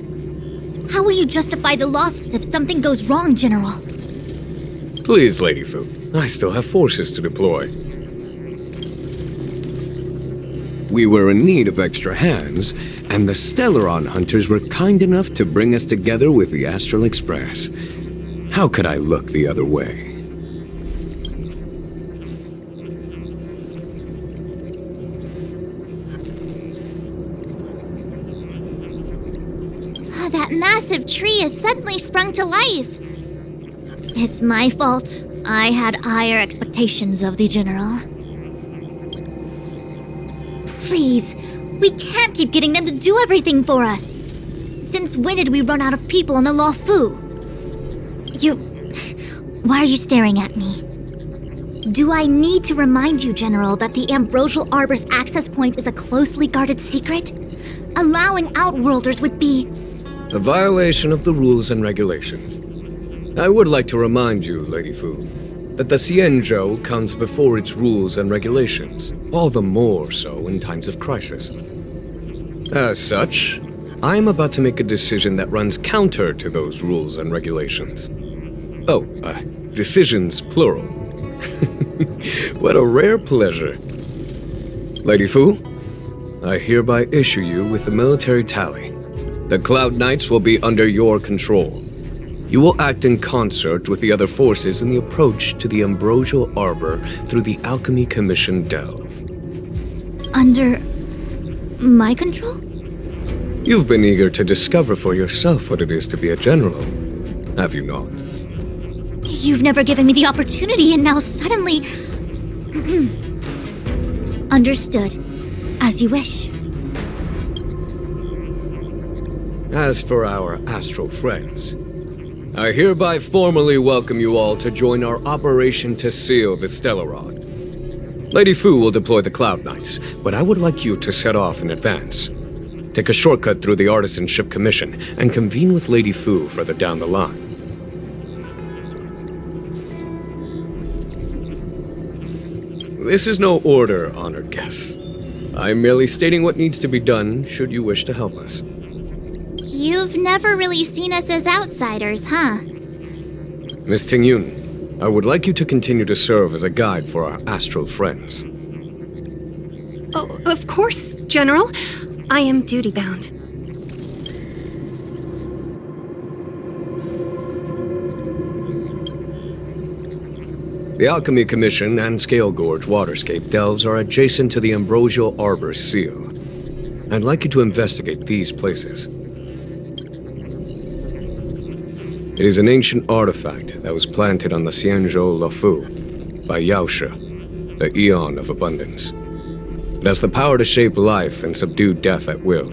How will you justify the losses if something goes wrong, General? Please, Lady Fu, I still have forces to deploy. We were in need of extra hands, and the Stellaron Hunters were kind enough to bring us together with the Astral Express. How could I look the other way? That massive tree has suddenly sprung to life. It's my fault. I had higher expectations of the General. Please, we can't keep getting them to do everything for us. Since when did we run out of people on the Luofu? Why are you staring at me? Do I need to remind you, General, that the Ambrosial Arbor's access point is a closely guarded secret? Allowing Outworlders would be... a violation of the rules and regulations. I would like to remind you, Lady Fu, that the xianzhou comes before its rules and regulations, all the more so in times of crisis. As such, I am about to make a decision that runs counter to those rules and regulations. Oh, decisions plural. What a rare pleasure. Lady Fu, I hereby issue you with the military tally. The Cloud Knights will be under your control. You will act in concert with the other forces in the approach to the Ambrosial Arbor through the Alchemy Commission delve. Under my control? You've been eager to discover for yourself what it is to be a general, have you not? You've never given me the opportunity, and now suddenly... Understood. As you wish. As for our astral friends, I hereby formally welcome you all to join our operation to seal the Stellaron. Lady Fu will deploy the Cloud Knights, but I would like you to set off in advance. Take a shortcut through the Artisanship Commission and convene with Lady Fu further down the line. This is no order, honored guests. I'm merely stating what needs to be done should you wish to help us. You've never really seen us as outsiders, huh? Miss Tingyun, I would like you to continue to serve as a guide for our astral friends. Oh, of course, General. I am duty-bound. The Alchemy Commission and Scale Gorge Waterscape delves are adjacent to the Ambrosial Arbor seal. I'd like you to investigate these places. It is an ancient artifact that was planted on the Xianzhou Luofu by Yaoshe, the Eon of Abundance. It has the power to shape life and subdue death at will.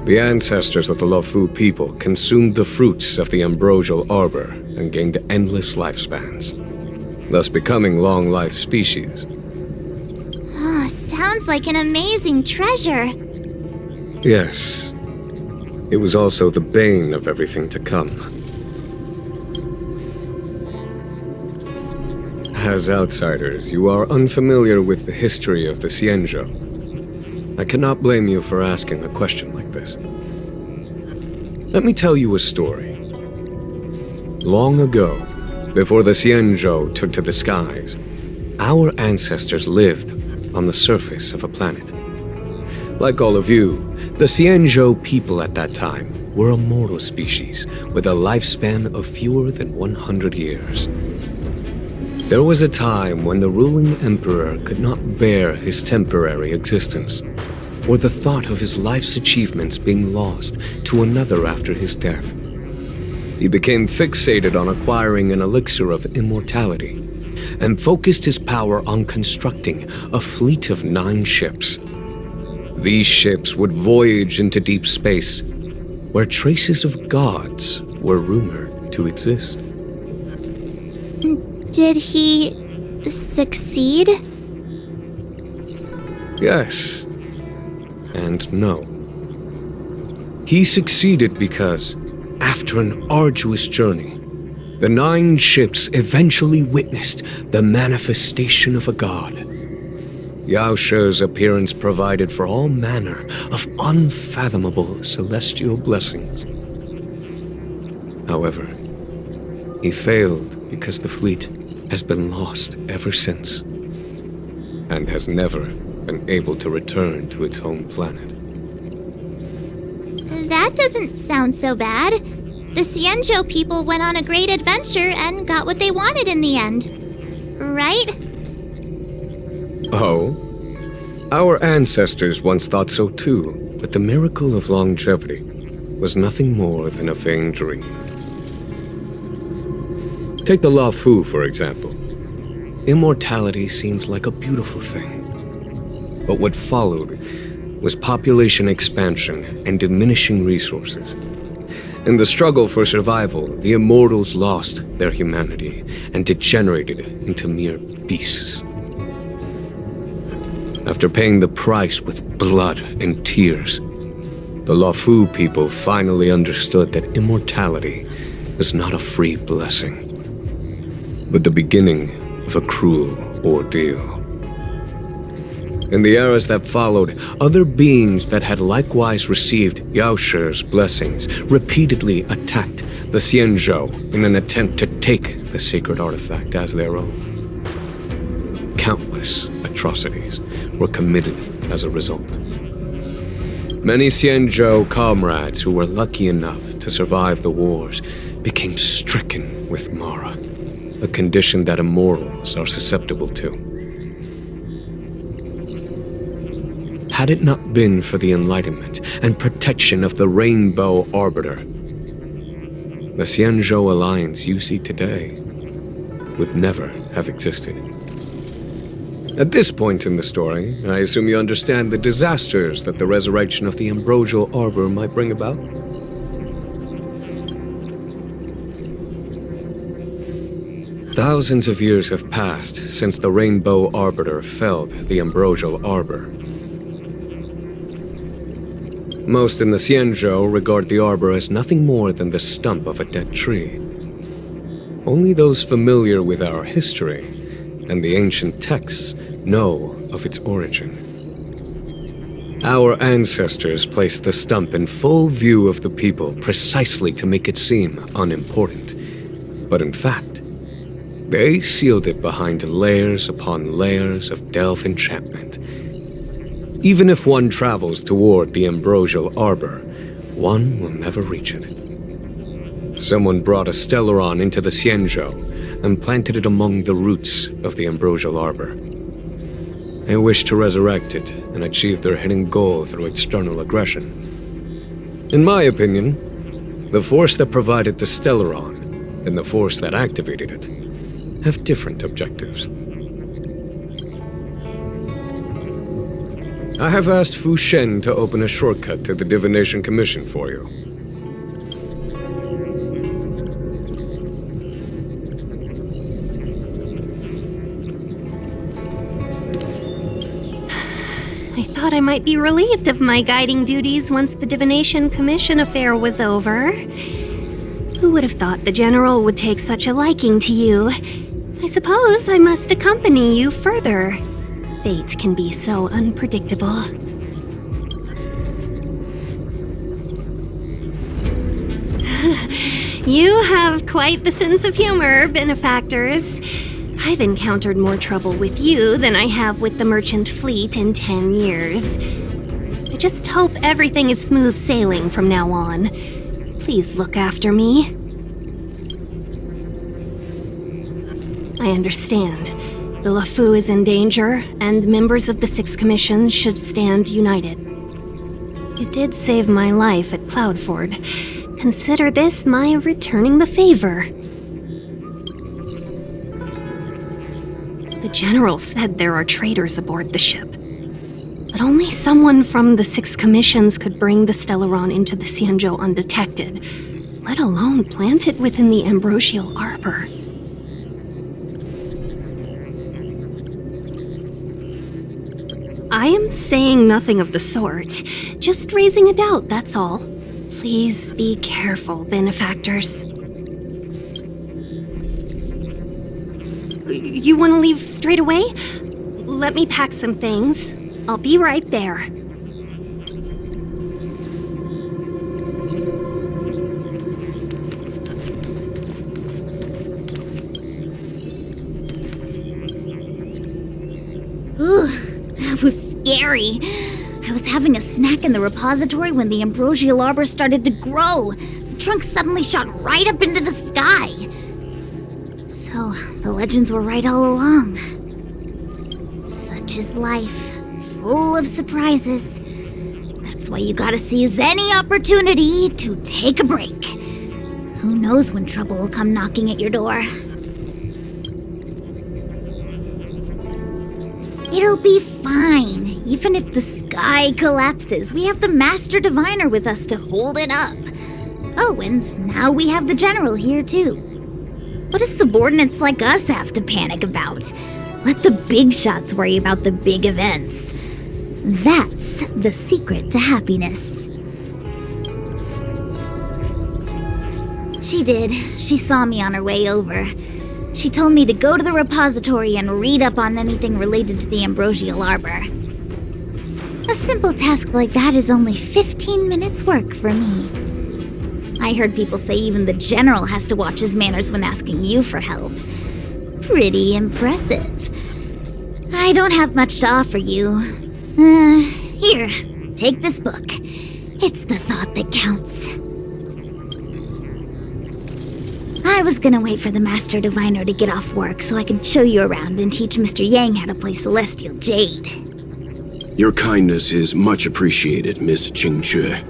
The ancestors of the Luofu people consumed the fruits of the Ambrosial Arbor and gained endless lifespans, thus becoming long-life species. Oh, sounds like an amazing treasure. Yes. It was also the bane of everything to come. As outsiders, you are unfamiliar with the history of the xianzhou. I cannot blame you for asking a question like this. Let me tell you a story. Long ago, before the xianzhou took to the skies, our ancestors lived on the surface of a planet. Like all of you, the xianzhou people at that time were a mortal species with a lifespan of fewer than 100 years. There was a time when the ruling emperor could not bear his temporary existence, or the thought of his life's achievements being lost to another after his death. He became fixated on acquiring an elixir of immortality, and focused his power on constructing a fleet of 9 ships. These ships would voyage into deep space, where traces of gods were rumored to exist. Did he succeed? Yes, and no. He succeeded because, after an arduous journey, the 9 ships eventually witnessed the manifestation of a god. Yaoshe's appearance provided for all manner of unfathomable celestial blessings. However, he failed because the fleet has been lost ever since, and has never been able to return to its home planet. That doesn't sound so bad. The xianzhou people went on a great adventure and got what they wanted in the end. Right? Oh? Our ancestors once thought so too, but the miracle of longevity was nothing more than a vain dream. Take the Luofu, for example. Immortality seemed like a beautiful thing. But what followed was population expansion and diminishing resources. In the struggle for survival, the immortals lost their humanity and degenerated into mere beasts. After paying the price with blood and tears, the Luofu people finally understood that immortality is not a free blessing, but the beginning of a cruel ordeal. In the eras that followed, other beings that had likewise received Yaoshe's blessings repeatedly attacked the xianzhou in an attempt to take the sacred artifact as their own. Countless atrocities were committed as a result. Many xianzhou comrades who were lucky enough to survive the wars became stricken with Mara, a condition that immortals are susceptible to. Had it not been for the enlightenment and protection of the Rainbow Arbiter, the Xianzhou alliance you see today would never have existed. At this point in the story, I assume you understand the disasters that the resurrection of the Ambrosial Arbor might bring about? Thousands of years have passed since the Rainbow Arbiter felled the Ambrosial Arbor. Most in the Xianzhou regard the arbor as nothing more than the stump of a dead tree. Only those familiar with our history and the ancient texts know of its origin. Our ancestors placed the stump in full view of the people precisely to make it seem unimportant. But in fact, they sealed it behind layers upon layers of delve enchantment. Even if one travels toward the Ambrosial Arbor, one will never reach it. Someone brought a Stellaron into the Xianzhou and planted it among the roots of the Ambrosial Arbor. They wish to resurrect it and achieve their hidden goal through external aggression. In my opinion, the force that provided the Stellaron and the force that activated it have different objectives. I have asked Fu Shen to open a shortcut to the Divination Commission for you. I thought I might be relieved of my guiding duties once the Divination Commission affair was over. Who would have thought the General would take such a liking to you? I suppose I must accompany you further. Fate can be so unpredictable. You have quite the sense of humor, benefactors. I've encountered more trouble with you than I have with the merchant fleet in 10 years. I just hope everything is smooth sailing from now on. Please look after me. I understand. The LeFou is in danger, and members of the Sixth Commission should stand united. You did save my life at Cloudford. Consider this my returning the favor. The General said there are traitors aboard the ship. But only someone from the Sixth Commissions could bring the Stellaron into the Xianzhou undetected, let alone plant it within the Ambrosial Arbor. I am saying nothing of the sort. Just raising a doubt, that's all. Please be careful, benefactors. You want to leave straight away? Let me pack some things. I'll be right there. Ooh, that was scary. I was having a snack in the repository when the Ambrosial Arbor started to grow. The trunk suddenly shot right up into the sky. So, the legends were right all along. Such is life, full of surprises. That's why you gotta seize any opportunity to take a break. Who knows when trouble will come knocking at your door. It'll be fine. Even if the sky collapses, we have the Master Diviner with us to hold it up. Oh, and now we have the General here too. What do subordinates like us have to panic about? Let the big shots worry about the big events. That's the secret to happiness. She did. She saw me on her way over. She told me to go to the repository and read up on anything related to the Ambrosial Arbor. A simple task like that is only 15 minutes work for me. I heard people say even the General has to watch his manners when asking you for help. Pretty impressive. I don't have much to offer you. Here, take this book. It's the thought that counts. I was gonna wait for the Master Diviner to get off work so I could show you around and teach Mr. Yang how to play Celestial Jade. Your kindness is much appreciated, Miss qingque.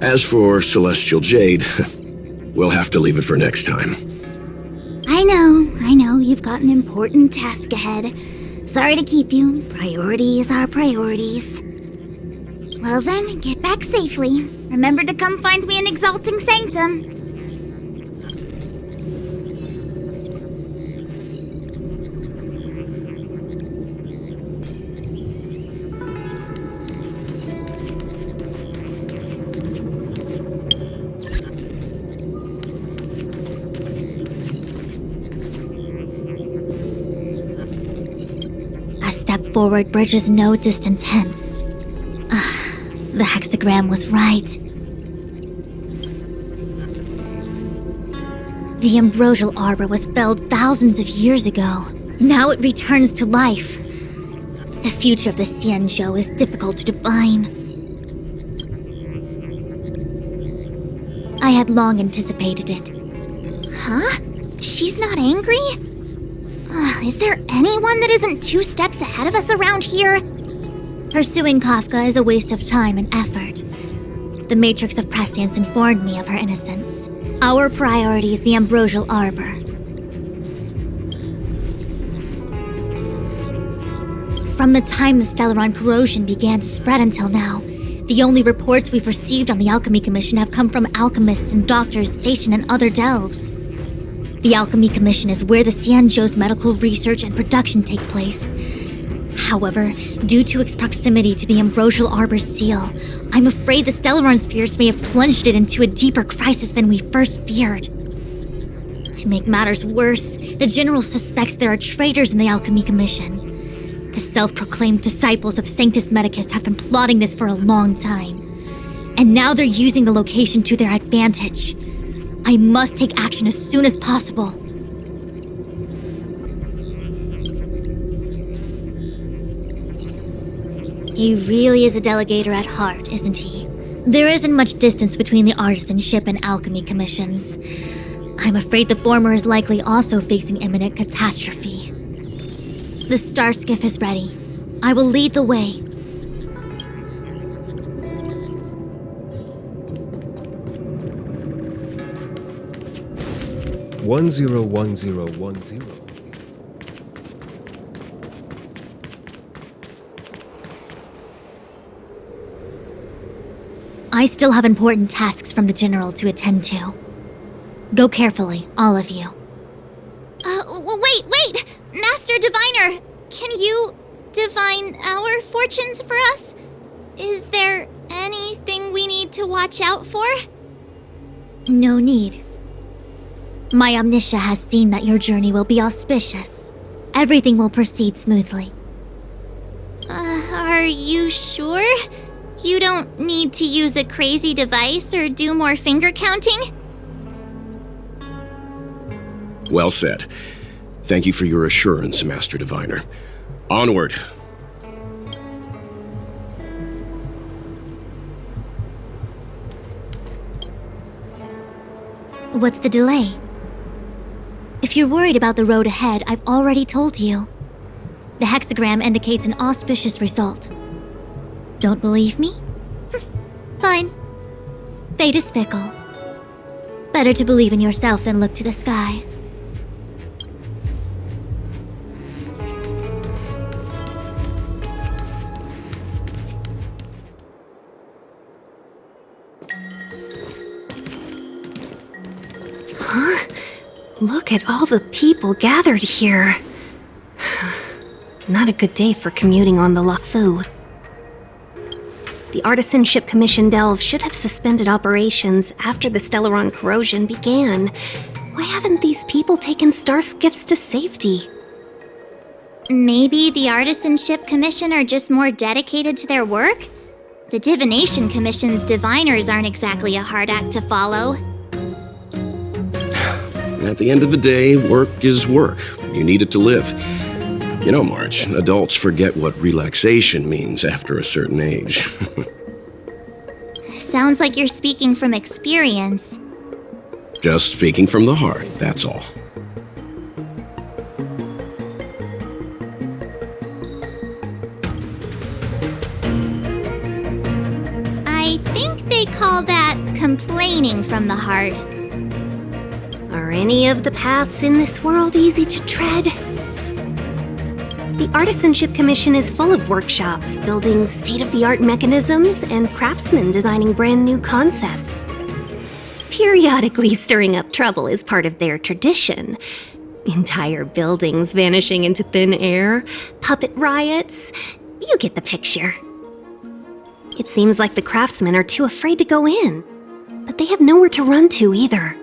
As for Celestial Jade, we'll have to leave it for next time. I know, you've got an important task ahead. Sorry to keep you. Priorities are priorities. Well then, get back safely. Remember to come find me in Exalting Sanctum. Step forward bridges no distance hence. The hexagram was right. The ambrosial arbor was felled thousands of years ago. Now it returns to life. The future of the xianzhou is difficult to define. I had long anticipated it. Huh? She's not angry? Is there anyone that isn't 2 steps ahead of us around here? Pursuing Kafka is a waste of time and effort. The Matrix of Prescience informed me of her innocence. Our priority is the ambrosial arbor. From the time the Stellaron corrosion began to spread until now, the only reports we've received on the Alchemy Commission have come from alchemists and doctors stationed in other delves. The Alchemy Commission is where the xianzhou's medical research and production take place. However, due to its proximity to the ambrosial arbor's seal, I'm afraid the Stellaron spirits may have plunged it into a deeper crisis than we first feared. To make matters worse, the General suspects there are traitors in the Alchemy Commission. The self-proclaimed disciples of Sanctus Medicus have been plotting this for a long time. And now they're using the location to their advantage. I must take action as soon as possible. He really is a delegator at heart, isn't he? There isn't much distance between the artisanship and alchemy commissions. I'm afraid the former is likely also facing imminent catastrophe. The star skiff is ready. I will lead the way. One zero 101010. I still have important tasks from the General to attend to. Go carefully, all of you. Wait! Master Diviner! Can you divine our fortunes for us? Is there anything we need to watch out for? No need. My Omniscia has seen that your journey will be auspicious. Everything will proceed smoothly. Are you sure? You don't need to use a crazy device or do more finger counting? Well said. Thank you for your assurance, Master Diviner. Onward. What's the delay? If you're worried about the road ahead, I've already told you. The hexagram indicates an auspicious result. Don't believe me? Fine. Fate is fickle. Better to believe in yourself than look to the sky. Huh? Look at all the people gathered here. Not a good day for commuting on the Lafu. The Artisanship Commission Delve should have suspended operations after the Stellaron corrosion began. Why haven't these people taken star skiffs to safety? Maybe the Artisanship Commission are just more dedicated to their work? The Divination Commission's diviners aren't exactly a hard act to follow. At the end of the day, work is work. You need it to live. You know, March, adults forget what relaxation means after a certain age. Sounds like you're speaking from experience. Just speaking from the heart, that's all. I think they call that complaining from the heart. Are any of the paths in this world easy to tread? The Artisanship Commission is full of workshops, building state-of-the-art mechanisms, and craftsmen designing brand new concepts. Periodically stirring up trouble is part of their tradition. Entire buildings vanishing into thin air, puppet riots. You get the picture. It seems like the craftsmen are too afraid to go in, but they have nowhere to run to either.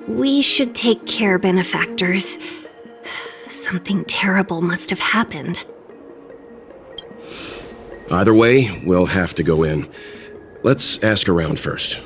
We should take care, benefactors. Something terrible must have happened. Either way, we'll have to go in. Let's ask around first.